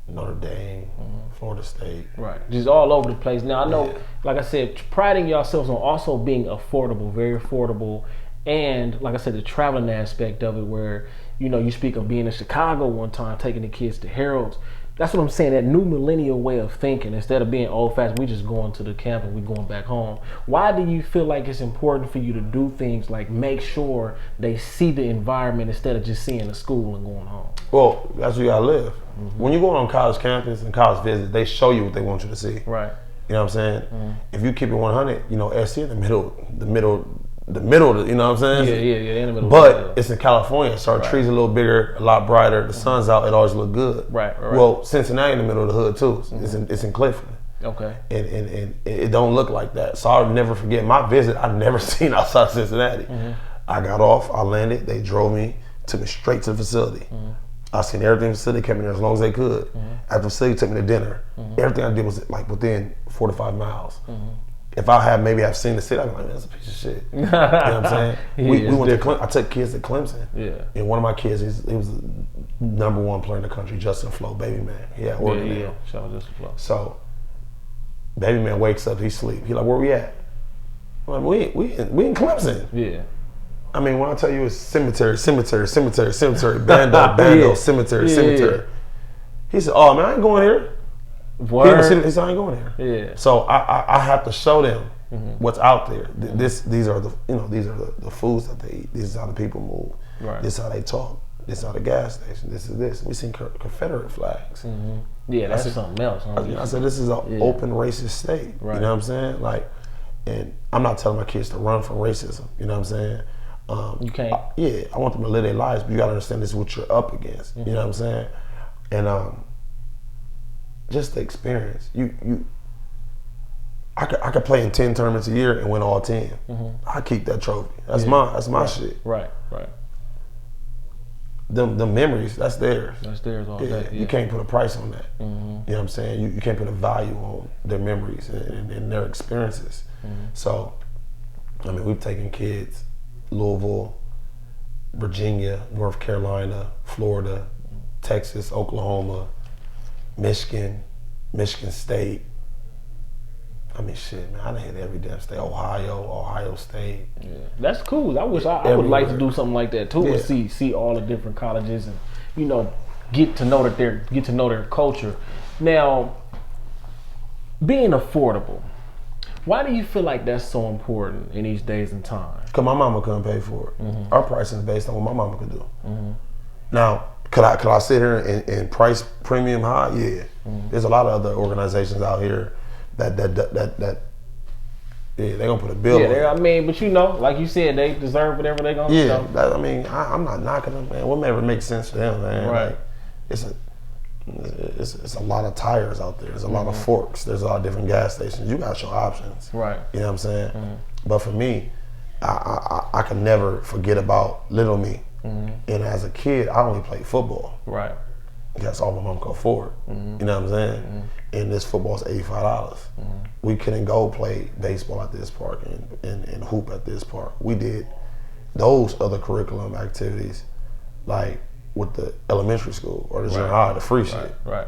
C: Notre Dame, Florida State.
B: Right. Just all over the place. Now, I know, like I said, priding yourselves on also being affordable, very affordable. And like I said, the traveling aspect of it where, you know, you speak of being in Chicago one time, taking the kids to Harold's. That's what I'm saying, that new millennial way of thinking. Instead of being old-fashioned, we just going to the camp and we going back home. Why do you feel like it's important for you to do things like make sure they see the environment instead of just seeing the school and going home?
C: Well, that's where you gotta live. When you go on college campus and college visits, they show you what they want you to see.
B: Right.
C: You know what I'm saying? If you keep it 100, you know, SC in the middle, you know what I'm saying?
B: Yeah, in the middle.
C: But it's in California, so our trees are a little bigger, a lot brighter. The sun's out, it always look good.
B: Right.
C: Well, Cincinnati in the middle of the hood too. It's in Clifton.
B: Okay.
C: And it don't look like that. So I'll never forget my visit. I never seen outside Cincinnati. I got off, I landed, they drove me, took me straight to the facility. I seen everything in the facility, kept me there as long as they could. After the facility took me to dinner. Everything I did was like within 4 to 5 miles. If I had maybe I've seen the city, I'd be like, man, that's a piece of shit. You know what I'm saying? We went to Clemson. I took kids to Clemson. Yeah. And one of my kids, he was the #1 player in the country, Justin Flo, baby man. Yeah, Oregon.
B: Yeah. Shout out Justin Flo.
C: So, baby man wakes up, he sleep. He like, where we at? I'm like, we in Clemson.
B: Yeah.
C: I mean, when I tell you it's cemetery, bando, cemetery. He said, oh man, I ain't going here.
B: Word.
C: He said, I ain't going here.
B: Yeah.
C: So I have to show them what's out there. These are the foods that they eat. This is how the people move. Right. This is how they talk. This is how the gas station. This is this. We seen Confederate flags.
B: Yeah, that's something else.
C: I said this is an open racist state. Right. You know what I'm saying? Like, and I'm not telling my kids to run from racism. You know what I'm saying?
B: You can't.
C: I want them to live their lives, but you gotta understand this is what you're up against. You know what I'm saying? And just the experience. I could play in 10 tournaments a year and win all 10. I keep that trophy. That's my shit.
B: Right.
C: The memories, that's theirs.
B: That's theirs all day.
C: You can't put a price on that. You know what I'm saying? You can't put a value on their memories and their experiences. So, I mean, we've taken kids, Louisville, Virginia, North Carolina, Florida, Texas, Oklahoma, Michigan State. I mean, shit, man, I done hit every damn state. Ohio State.
B: Yeah, that's cool. I wish I would like to do something like that too, and see all the different colleges and, you know, get to know their culture. Now, being affordable, why do you feel like that's so important in these days and times?
C: Because my mama couldn't pay for it. Our pricing is based on what my mama could do. Now, could I sit here and price premium high? Yeah. There's a lot of other organizations out here that they're gonna put a bill on it.
B: I mean, but you know, like you said, they deserve whatever they're gonna do.
C: I mean, I'm not knocking them, man. Whatever makes sense to them, man.
B: Right.
C: Like, it's a lot of tires out there. There's a lot of forks. There's a lot of different gas stations. You got your options. Right. You know what I'm saying? But for me, I can never forget about little me. And as a kid, I only played football. Right. That's all my mom could afford. You know what I'm saying? And this football's $85. We couldn't go play baseball at this park and hoop at this park. We did those other curriculum activities, like with the elementary school or the junior high, the free shit. Right.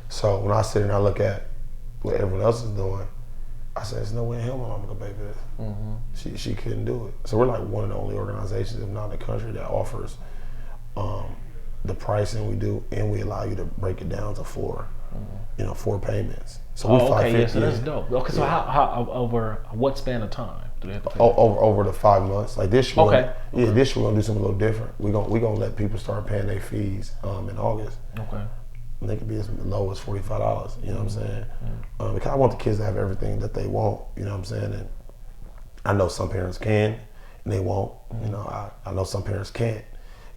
C: So when I sit and I look at what everyone else is doing, I said, there's no way in hell my mama gonna pay for this. She couldn't do it. So we're like one of the only organizations, if not in the country, that offers the pricing we do, and we allow you to break it down to 4 payments. So we
B: so that's dope. Okay, so how over what span of time do they have to pay?
C: Over the 5 months. Like this year, this year we're gonna do something a little different. We're gonna let people start paying their fees in August. Okay. And they could be as low as $45. You know what I'm saying? Because I want the kids to have everything that they want. You know what I'm saying? And I know some parents can and they won't. You know, I know some parents can't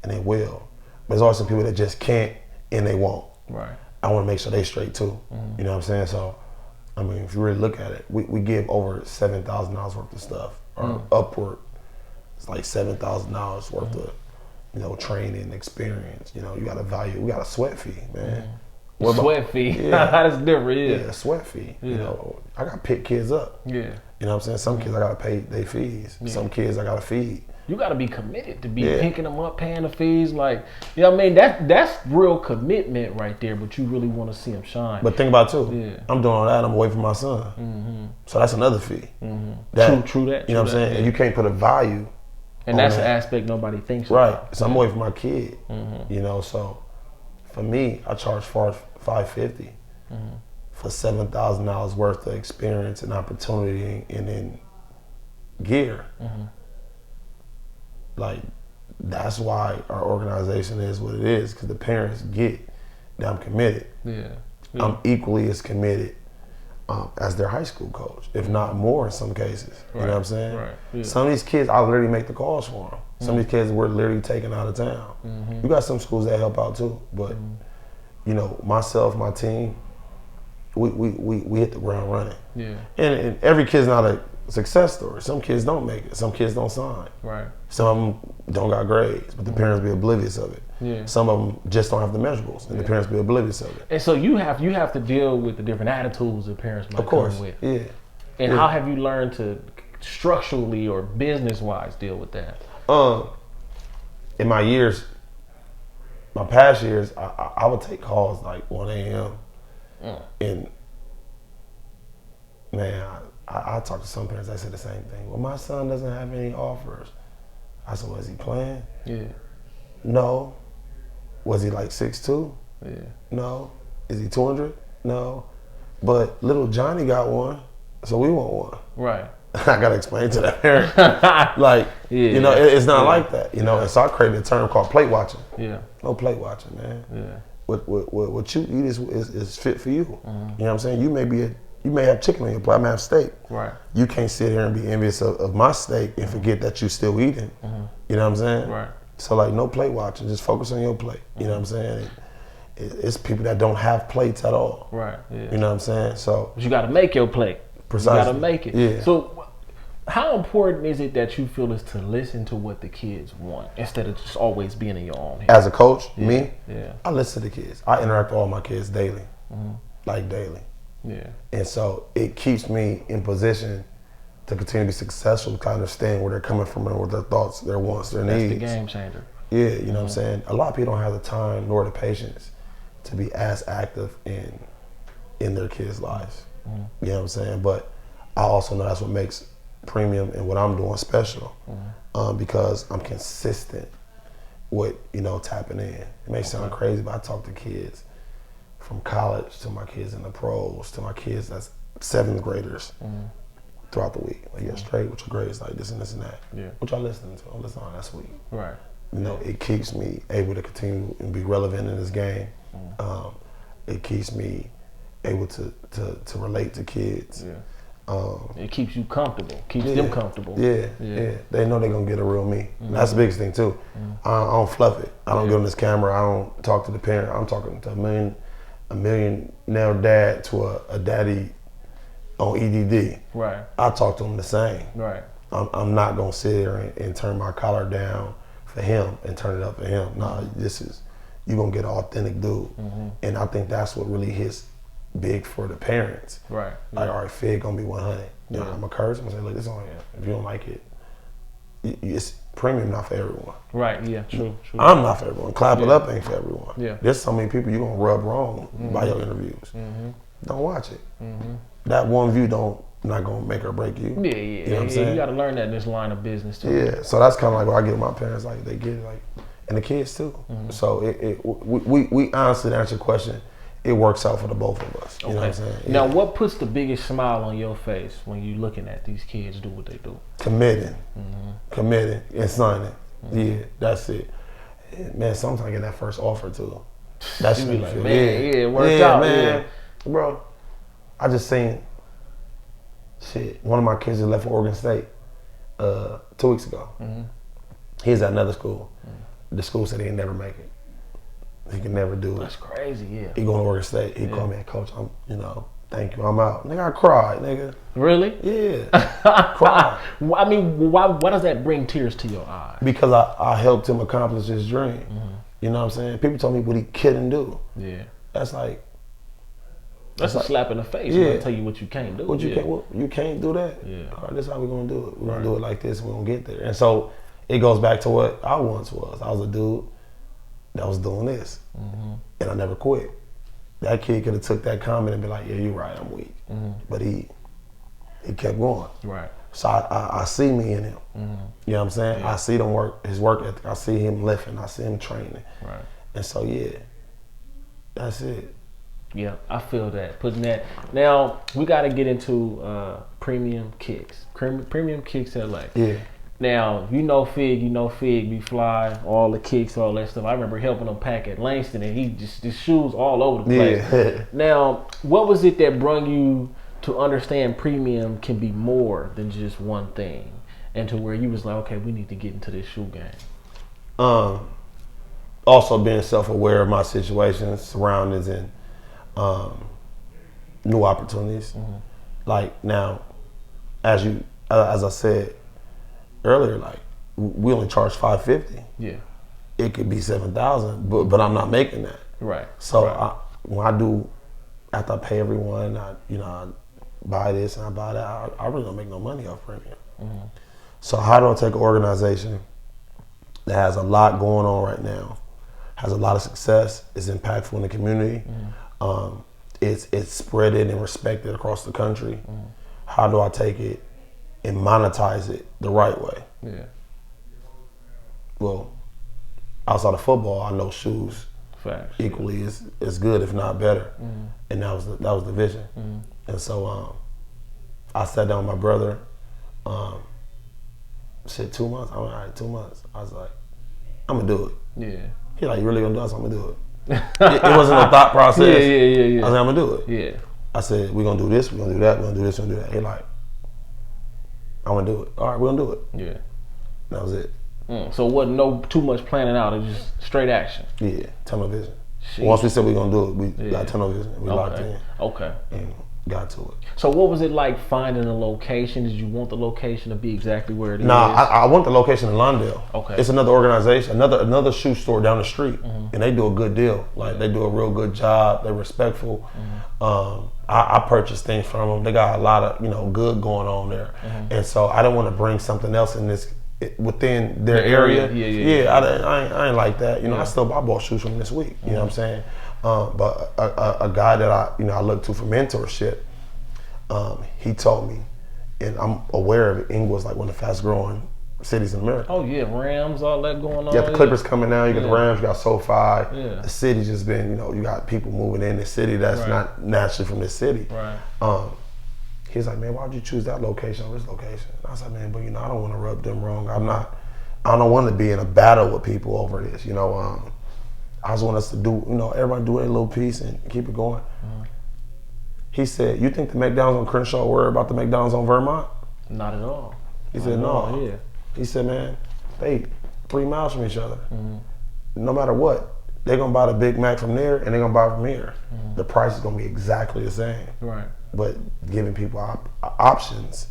C: and they will. But there's always some people that just can't and they won't. Right. I want to make sure they straight too. You know what I'm saying? So, I mean, if you really look at it, we give over $7,000 worth of stuff, or upward. It's like $7,000 worth of training, experience. You got a value. We got a sweat fee, man.
B: Sweat fee. Yeah. That's different. Yeah,
C: a sweat fee. Yeah. I got to pick kids up.
B: Yeah.
C: You know what I'm saying? Some kids I got to pay their fees. Yeah. Some kids I got to feed.
B: You got to be committed to be picking them up, paying the fees. Like, you know what I mean? That's real commitment right there, but you really want to see them shine.
C: But think about it too. Yeah. I'm doing all that. I'm away from my son. So that's another fee.
B: True that.
C: You know what I'm saying? Yeah. And you can't put a value.
B: And that's an aspect nobody thinks
C: about.
B: Right.
C: So I'm away from my kid. So for me, I charge $550 for $7,000 worth of experience and opportunity and then gear. Like, that's why our organization is what it is, because the parents get that I'm committed. Yeah. I'm equally as committed as their high school coach, if not more in some cases. You know what I'm saying? Right. Yeah. Some of these kids, I literally make the calls for them. Some of these kids we're literally taking out of town. You got some schools that help out too, but myself, my team, we hit the ground running. Yeah. And every kid's not a success story. Some kids don't make it. Some kids don't sign. Right. Some of them don't got grades, but the parents be oblivious of it. Yeah. Some of them just don't have the measurables, and the parents be oblivious of it.
B: And so you have to deal with the different attitudes that parents might come with.
C: Yeah.
B: And how have you learned to structurally or business-wise deal with that?
C: In my past years, I would take calls like 1 a.m. And man, I talk to some parents, I say the same thing. Well, my son doesn't have any offers. I said, well, is he playing? Yeah. No. Was he like 6'2"? Yeah. No. Is he 200? No. But little Johnny got one, so we want one. Right. I gotta explain to that parent. Like, it's not like that. And so I created a term called plate watching. Yeah. No plate watching, man. Yeah. What you eat is fit for you. You know what I'm saying? You may have chicken on your plate, I may have steak. Right. You can't sit here and be envious of my steak and forget that you still eating. You know what I'm saying? Right. So like, no plate watching, just focus on your plate. You know what I'm saying? It's people that don't have plates at all. Right. Yeah. You know what I'm saying? So
B: but you got to make your plate.
C: Precisely.
B: You got to make it.
C: Yeah.
B: So how important is it that you feel is to listen to what the kids want instead of just always being in your own head?
C: As a coach, me, I listen to the kids. I interact with all my kids daily, like daily. Yeah. And so it keeps me in position to continue to be successful, to understand where they're coming from and what their thoughts, their wants, their needs.
B: That's the game changer.
C: Yeah, you know what I'm saying? A lot of people don't have the time nor the patience to be as active in their kids' lives. You know what I'm saying? But I also know that's what makes Premium and what I'm doing special, because I'm consistent with, tapping in. It may sound crazy, but I talk to kids from college to my kids in the pros to my kids that's 7th graders throughout the week. Like, straight with your grades, like this and this and that. Yeah. What y'all listening to? I'm listening on that week. Right. It keeps me able to continue and be relevant in this game. It keeps me able to relate to kids. Yeah.
B: It keeps you comfortable, keeps them comfortable.
C: Yeah. They know they're gonna get a real me. That's the biggest thing too. I don't fluff it. I don't get on this camera. I don't talk to the parent. I'm talking to a millionaire dad to a daddy on EDD. Right. I talk to him the same. Right. I'm not gonna sit here and turn my collar down for him and turn it up for him. Nah, you're gonna get an authentic dude. And I think that's what really hits big for the parents. Right. Like, all right, Fig gonna be 100. I'm gonna curse. I'm gonna say, look, this on here. If you don't like it, it's Premium not for everyone.
B: Right. Yeah. True.
C: I'm not for everyone. Clap It Up ain't for everyone. Yeah. There's so many people you gonna rub wrong by your interviews. Don't watch it. That one view not gonna make or break you.
B: Yeah. You know what I'm saying? You gotta learn that in this line of business too.
C: Yeah. So that's kind of like what I get with my parents. Like, they get it, like, and the kids too. So we honestly, to answer your question, it works out for the both of us. You know what I'm saying?
B: Now, what puts the biggest smile on your face when you're looking at these kids do what they do?
C: Committing and signing. Yeah, that's it. Man, sometimes I get that first offer too. That should be like, man,
B: it worked out, man.
C: Bro, I just seen one of my kids that left for Oregon State 2 weeks ago. He's at another school. The school said he'd never make it. He can never do it.
B: That's crazy, yeah.
C: He going to Oregon State. He called me, Coach, Thank you, I'm out. Nigga, I cried, nigga.
B: Really?
C: Yeah. Cried.
B: I mean, why does that bring tears to your eyes?
C: Because I helped him accomplish his dream. You know what I'm saying? People told me what he couldn't do.
B: Yeah.
C: That's like...
B: That's a slap in the face.
C: Yeah.
B: When I tell you what you can't do.
C: What you can't, well, you can't do that.
B: Yeah.
C: All right, this is how we're gonna do it. We're gonna do it like this, and we're gonna get there. And so it goes back to what I once was. I was a dude that was doing this, and I never quit. That kid could have took that comment and been like, "Yeah, you're right, I'm weak," but he kept going.
B: Right.
C: So I see me in him. You know what I'm saying? Yeah. I see his work ethic. I see him lifting. I see him training.
B: Right.
C: And so yeah, that's it.
B: Yeah, I feel that. Putting that now, we got to get into Premium Kicks. Premium Kicks LA.
C: Yeah.
B: Now Fig be fly, all the kicks, all that stuff. I remember helping him pack at Langston, and he just shoes all over the place.
C: Yeah.
B: Now, what was it that brought you to understand premium can be more than just one thing, and to where you was like, okay, we need to get into this shoe game?
C: Also being self-aware of my situations, surroundings, and new opportunities. Like now, as I said earlier, like we only charge $550.
B: Yeah,
C: it could be $7,000, but I'm not making that.
B: Right.
C: So
B: right.
C: When I do, after I pay everyone, I buy this and I buy that. I really don't make no money off premium. So how do I take an organization that has a lot going on right now, has a lot of success, is impactful in the community, it's spreaded and respected across the country. How do I take it and monetize it the right way?
B: Yeah.
C: Well, outside of football, I know shoes
B: Facts.
C: equally is good, if not better, and that was the vision. And so I sat down with my brother. Said 2 months. I went, all right, 2 months. I was like, I'm gonna do it.
B: Yeah.
C: He like, you really gonna do it? So I'm gonna do it. It wasn't a thought process.
B: Yeah.
C: I was like, I'm gonna do it.
B: Yeah.
C: I said, we're gonna do this, we're gonna do that, we're gonna do this, we're gonna do that. He like, I'm gonna do it. All right, we're gonna do it.
B: Yeah.
C: That was it.
B: So it wasn't no too much planning out, it was just straight action.
C: Yeah, tunnel vision.
B: Jeez.
C: Once we said we're gonna do it, we got tunnel vision. We locked in.
B: Okay.
C: And got to it.
B: So what was it like finding a location? Did you want the location to be exactly where it is?
C: Nah, I want the location in Lawndale.
B: Okay.
C: It's another organization, another shoe store down the street, and they do a good deal. Like they do a real good job. They're respectful. I purchased things from them. They got a lot of good going on there, and so I didn't want to bring something else in this within their area. Yeah. I ain't like that. I bought shoes from this week. You know what I'm saying? But a guy that I look to for mentorship, he told me, and I'm aware of it, Inglewood's like one of the fast growing cities in America.
B: Oh yeah, Rams, all that going on.
C: You got the Clippers coming now, you got the Rams, you got SoFi.
B: Yeah.
C: The city's just been, you got people moving in the city that's not naturally from this city.
B: Right.
C: He's like, man, why'd you choose that location over this location? And I was like, man, but I don't want to rub them wrong. I don't want to be in a battle with people over this. I just want us to do, everybody do their little piece and keep it going. He said, you think the McDonald's on Crenshaw worry about the McDonald's on Vermont?
B: Not at all.
C: He said, no. Yeah. He said, man, they 3 miles from each other. No matter what, they're going to buy the Big Mac from there and they're going to buy it from here. The price is going to be exactly the same.
B: Right.
C: But giving people options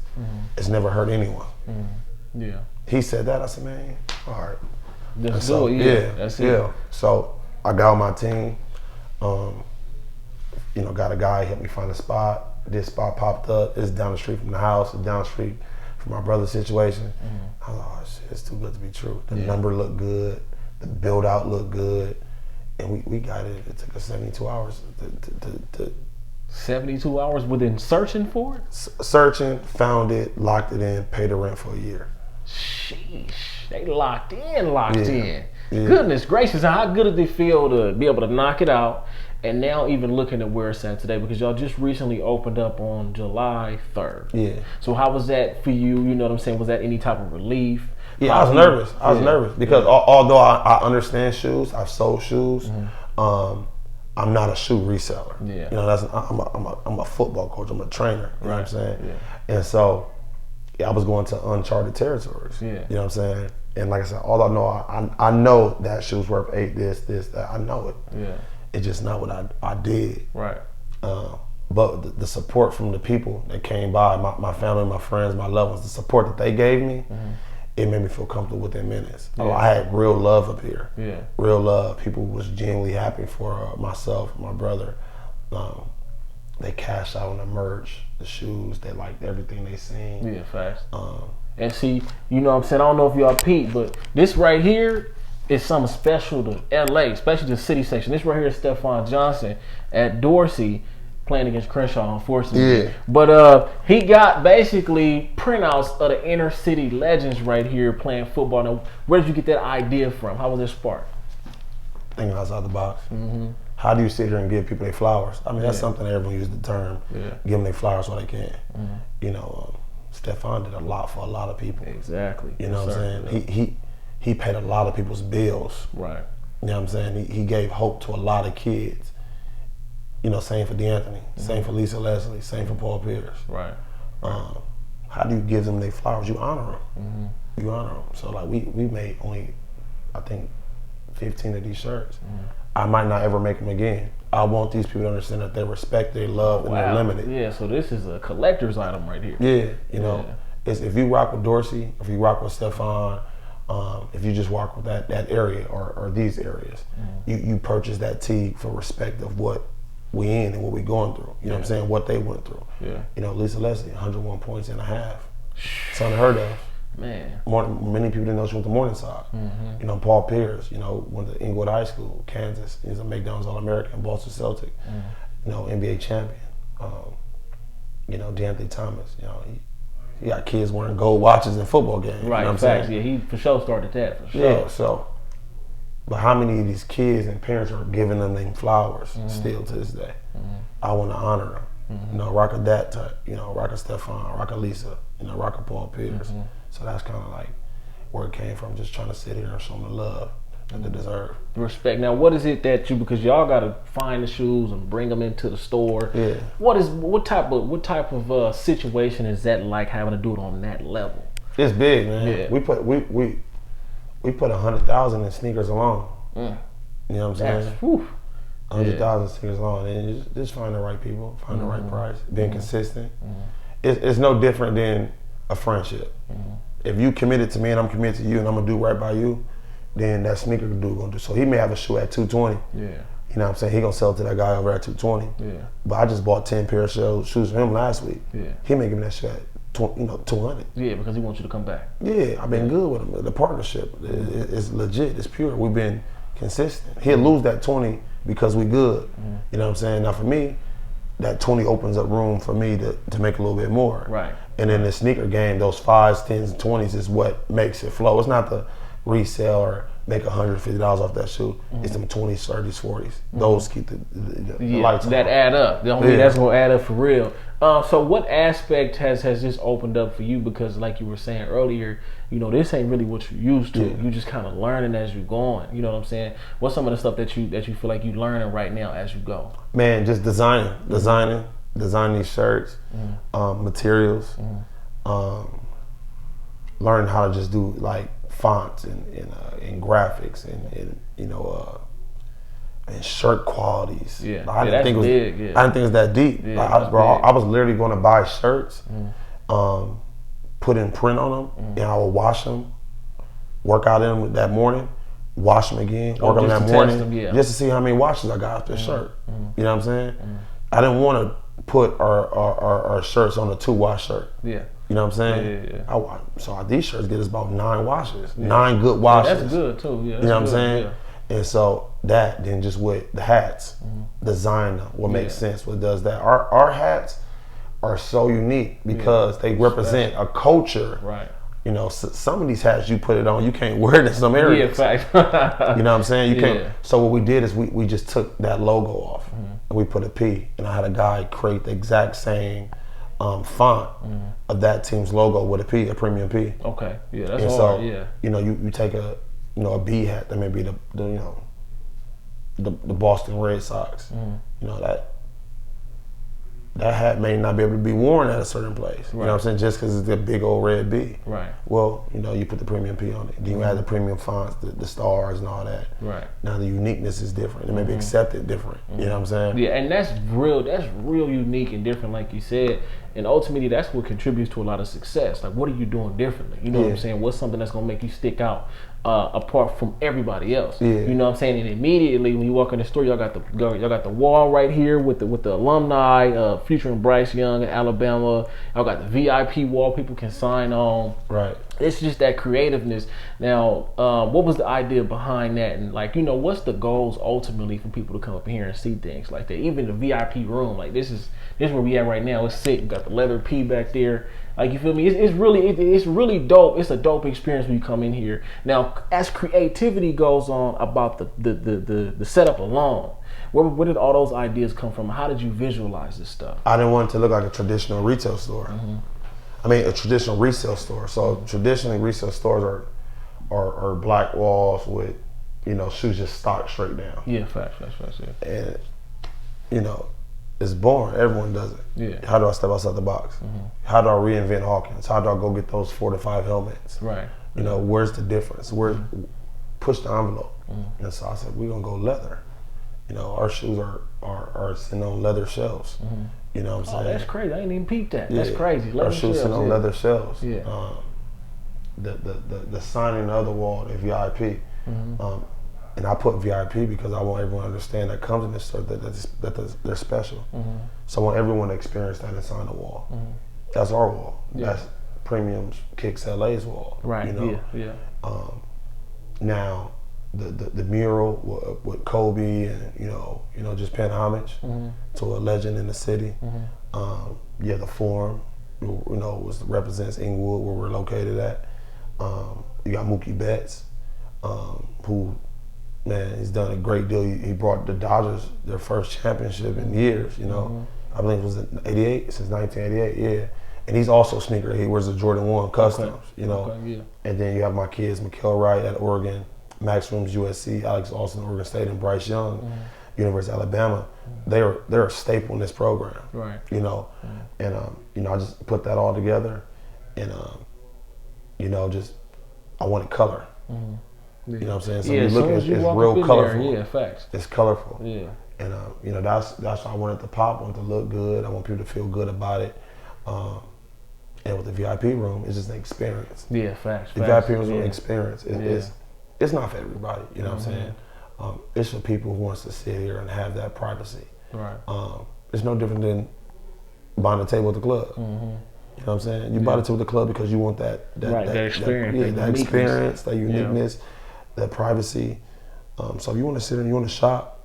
C: has never hurt anyone.
B: Yeah.
C: He said that. I said, man, all right.
B: Let's do it. Yeah. That's it.
C: Yeah. So I got on my team. Got a guy helped me find a spot. This spot popped up. It's down the street from the house. It's down the street from my brother's situation. I was like, oh shit, it's too good to be true. The number looked good. The build out looked good. And we got it. It took us 72 hours to
B: 72 hours within searching for it?
C: Searching, found it, locked it in, paid the rent for a year.
B: Sheesh. They locked in.
C: Yeah.
B: Goodness gracious, how good did it feel to be able to knock it out? And now even looking at where it's at today, because y'all just recently opened up on July 3rd.
C: Yeah.
B: So how was that for you? You know what I'm saying? Was that any type of relief?
C: Yeah, I was nervous. I was nervous because although I understand shoes, I've sold shoes. I'm not a shoe reseller.
B: Yeah.
C: I'm a football coach. I'm a trainer. You know what I'm saying?
B: Yeah.
C: And so I was going to uncharted territories.
B: Yeah.
C: You know what I'm saying? And like I said, although I know that shoe's worth $8, this, that. I know it.
B: Yeah.
C: It's just not what I did.
B: Right.
C: But the support from the people that came by, my family, my friends, my loved ones, the support that they gave me, it made me feel comfortable within minutes. Yeah. I had real love up here. Yeah. Real love. People was genuinely happy for myself, my brother. They cashed out on the merch, the shoes. They liked everything they seen.
B: Yeah, fast. And see, you know what I'm saying? I don't know if y'all peep, but this right here is something special to LA, especially the city section. This right here is Stephon Johnson at Dorsey playing against Crenshaw, unfortunately. Yeah. But he got basically printouts of the inner city legends right here playing football. Now, where did you get that idea from? How was it sparked?
C: Thinking outside the box. Mm-hmm. How do you sit here and give people their flowers? I mean, that's something that everyone uses the term. Yeah. Give them their flowers while they can. Mm-hmm. You know, Stephon did a lot for a lot of people.
B: Exactly.
C: You know what I'm saying? He paid a lot of people's bills. Right. You know what I'm saying? He gave hope to a lot of kids. You know, same for DeAnthony, same for Lisa Leslie, same for Paul Pierce. Right. How do you give them their flowers? You honor them. Mm-hmm. You honor them. So like we made only, I think, 15 of these shirts. Mm-hmm. I might not ever make them again. I want these people to understand that they respect, they love, and they're limited.
B: Yeah. So this is a collector's item right here.
C: Yeah. You know, it's, if you rock with Dorsey, if you rock with Stephon, if you just walk with that area or these areas, you purchase that tee for respect of what we in and what we going through. You know what I'm saying? What they went through. Yeah. You know, Lisa Leslie, 101 points and a half. It's unheard of. Man. Many people didn't know she went to Morningside. Mm-hmm. You know, Paul Pierce, you know, went to Inglewood High School, Kansas. He's a McDonald's All-American, Boston Celtic. You know, NBA champion. You know, DeAnthony Thomas, you know, he got kids wearing gold watches in football games.
B: Right,
C: you know what
B: I'm saying? Yeah, he for sure started that, for sure.
C: Yeah, so, but how many of these kids and parents are giving them flowers still to this day? I want to honor them. You know, rock a that type, you know, rock a Stephon, rock a Lisa, you know, rock a Paul Pierce. So that's kind of like where it came from, just trying to sit here and show them the love that they deserve.
B: Respect. Now, what is it that you, because y'all got to find the shoes and bring them into the store. Yeah. What type of situation is that like, having to do it on that level?
C: It's big, man. Yeah. We put 100,000 in sneakers alone. You know what I'm saying? 100,000 sneakers alone, and just find the right people, find the right price, being consistent. It's no different than a friendship. If you committed to me and I'm committed to you and I'm gonna do right by you, then that sneaker dude gonna do. So he may have a shoe at $220. Yeah. You know what I'm saying? He gonna sell it to that guy over at $220. Yeah. But I just bought 10 pair of shoes for him last week. Yeah. He may give me that shit at $200.
B: Yeah, because he wants you to come back.
C: Yeah, I've been good with him. The partnership is legit. It's pure. We've been consistent. He'll lose that 20 because we good. You know what I'm saying? Now for me, that 20 opens up room for me to make a little bit more. Right. And in the sneaker game, those 5s, 10s, and 20s is what makes it flow. It's not the resell or make $150 off that shoe. It's them 20s, 30s, 40s. Those keep the lights on.
B: That add up. That's gonna add up for real. So what aspect has this opened up for you? Because like you were saying earlier, you know, this ain't really what you're used to. You just kind of learning as you're going. You know what I'm saying? What's some of the stuff that you feel like you're learning right now as you go?
C: Man, just designing these shirts, materials, learning how to just do like fonts and graphics and you know and shirt qualities. Yeah, I didn't think it was that deep. Yeah, like, I was literally going to buy shirts, put in print on them, and I would wash them, work out in them that morning, wash them again, work on them that morning, just to see how many washes I got off this shirt. You know what I'm saying? I didn't want to put our shirts on a 2-wash shirt. Yeah. You know what I'm saying? Yeah. So these shirts get us about 9 washes, 9 good washes.
B: Yeah, that's good too. Yeah,
C: you know what I'm saying? Yeah. And so then just with the hats, design them, what makes sense, what does that. Our hats are so unique because they represent a culture. Right. You know, some of these hats you put it on, you can't wear it in some areas. Yeah, fact. You know what I'm saying? You can't. So what we did is we just took that logo off and we put a P, and I had a guy create the exact same font of that team's logo with a P, a premium P. Okay, yeah, that's and hard. So, you know, you take a B hat that may be the the Boston Red Sox. You know that hat may not be able to be worn at a certain place. You know what I'm saying? Just because it's a big old red B.
B: Right.
C: Well, you know, you put the premium P on it. Then you add the premium fonts, the stars and all that.
B: Right.
C: Now the uniqueness is different. It may be accepted different. You know what I'm saying?
B: Yeah, and that's real unique and different, like you said. And ultimately, that's what contributes to a lot of success. Like, what are you doing differently? You know what I'm saying? What's something that's gonna make you stick out apart from everybody else?
C: Yeah.
B: You know what I'm saying? And immediately when you walk in the store, y'all got the wall right here with the alumni featuring Bryce Young in Alabama. Y'all got the VIP wall people can sign on.
C: Right.
B: It's just that creativeness. Now, what was the idea behind that? And like, you know, what's the goals ultimately for people to come up here and see things like that? Even the VIP room, like this is where we at right now. It's sick. We got the leather P back there. Like, you feel me? It's really dope. It's a dope experience when you come in here. Now, as creativity goes on about the setup alone, where did all those ideas come from? How did you visualize this stuff?
C: I didn't want it to look like a traditional retail store. I mean, a traditional resale store. So traditionally, resale stores are black walls with, you know, shoes just stocked straight down.
B: Yeah, facts. Yeah.
C: And, you know, it's boring. Everyone does it.
B: Yeah.
C: How do I step outside the box? How do I reinvent Hawkins? How do I go get those 4 to 5 helmets?
B: Right.
C: You know, where's the difference? Push the envelope. And so I said, we're gonna go leather. You know, our shoes are sitting on leather shelves. You know what I'm saying?
B: Oh, that's crazy. I ain't even peeped that. That's crazy.
C: Our shoes sitting on leather shelves.
B: Yeah.
C: The signing of the wall, the VIP. And I put VIP because I want everyone to understand that comes in this store that they're special. So I want everyone to experience that and sign the wall. That's our wall. That's Premium Kicks LA's wall.
B: Right.
C: You know?
B: Yeah.
C: Now the mural with Kobe and you know just paying homage to a legend in the city. The Forum, you know, represents Inglewood where we're located at. You got Mookie Betts, who, man, he's done a great deal. He brought the Dodgers their first championship in years, you know. I believe it was in 88, since 1988, yeah. And he's also sneaker. He wears the Jordan 1 Customs, you know. And then you have my kids, Mikael Wright at Oregon, Max Rooms USC, Alex Austin, Oregon State, and Bryce Young, University of Alabama. They're a staple in this program,
B: right?
C: You know. And, you know, I just put that all together and, you know, just, I wanted color. You know what I'm saying? So you look at it's real colorful.
B: Yeah, facts.
C: It's colorful.
B: Yeah.
C: And you know, that's why I wanted to pop, I want it to look good. I want people to feel good about it. And with the VIP room, it's just an experience.
B: Yeah, facts.
C: The VIP room is an experience. It's not for everybody. You know what I'm saying? It's for people who wants to sit here and have that privacy.
B: Right.
C: It's no different than buying a table at the club. You know what I'm saying? You buy the table at the club because you want that experience, that experience, that uniqueness, that privacy. So if you want to sit and you want to shop,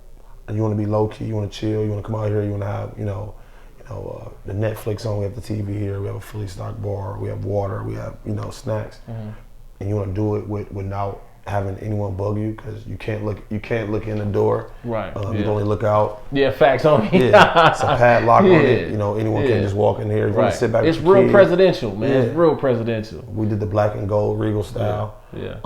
C: and you want to be low key, you want to chill, you want to come out here, you want to have, you know, the Netflix on. We have the TV here. We have a fully stocked bar. We have water. We have, you know, snacks. And you want to do it without having anyone bug you because you can't look in the door.
B: Right.
C: You can only look out.
B: Yeah, facts on me.
C: Yeah, it's a padlock on it. You know, anyone can just walk in here. You want to sit back.
B: It's real presidential, man. It's real presidential.
C: We did the black and gold Regal style.
B: Yeah.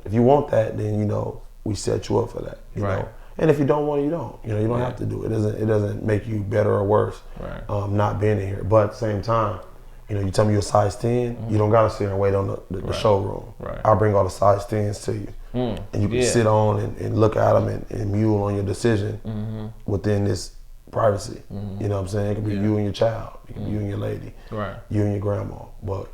C: If you want that, then you know we set you up for that. You know. And if you don't want it, you don't. You know, you don't have to do it. It doesn't make you better or worse. Not being in here. But at the same time, you know, you tell me you're a size 10, you don't gotta sit here and wait on the showroom. I'll bring all the size 10s to you. And you can sit on and look at them and mule on your decision within this privacy. You know what I'm saying? It could be you and your child, it could be you and your lady, you and your grandma. But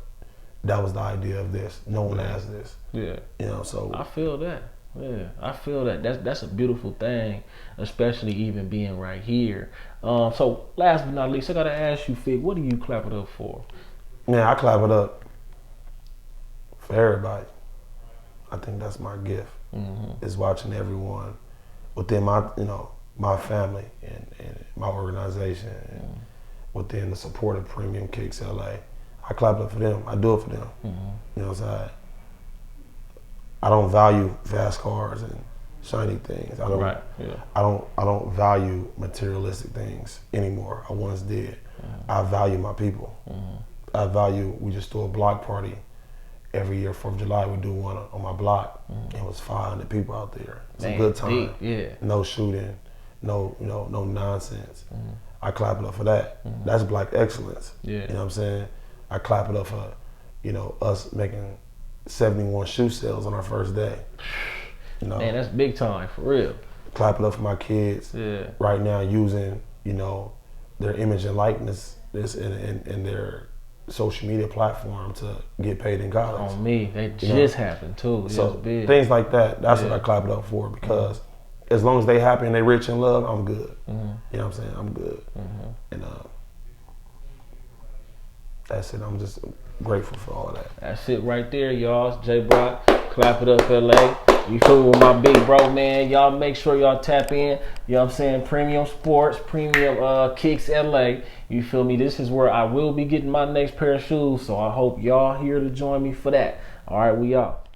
C: that was the idea of this. No one has this. Yeah. You know, so
B: I feel that. Yeah, I feel that. That's a beautiful thing, especially even being right here. So last but not least, I gotta ask you, Fig, what do you clap it up for?
C: Man, I clap it up for everybody. I think that's my gift. Is watching everyone within my, you know, my family and my organization and within the support of Premium Kicks LA. I clap it up for them. I do it for them. You know what I'm saying? I don't value fast cars and shiny things. I don't value materialistic things anymore. I once did. I value my people. I value, we just do a block party every year, 4th of July, we do one on my block. It was 500 people out there. It's a good time. No shooting, no nonsense. I clap it up for that. That's black excellence.
B: Yeah.
C: You know what I'm saying? I clap it up for, you know, us making 71 shoe sales on our first day. You know,
B: man, that's big time for real.
C: Clap it up for my kids.
B: Yeah.
C: Right now, using, you know, their image and likeness in their social media platform to get paid in college.
B: On me, that just happened too.
C: So
B: big.
C: things like that. That's what I clap it up for, because as long as they happy and they rich in love, I'm good. You know what I'm saying? I'm good. And that's it. I'm just grateful for all of that.
B: That's it right there, y'all. It's J.Brock, Clap It Up LA. You feel me with my big bro, man. Y'all make sure y'all tap in. You know what I'm saying? Premium Sports, Premium Kicks LA. You feel me? This is where I will be getting my next pair of shoes. So I hope y'all here to join me for that. All right, we out.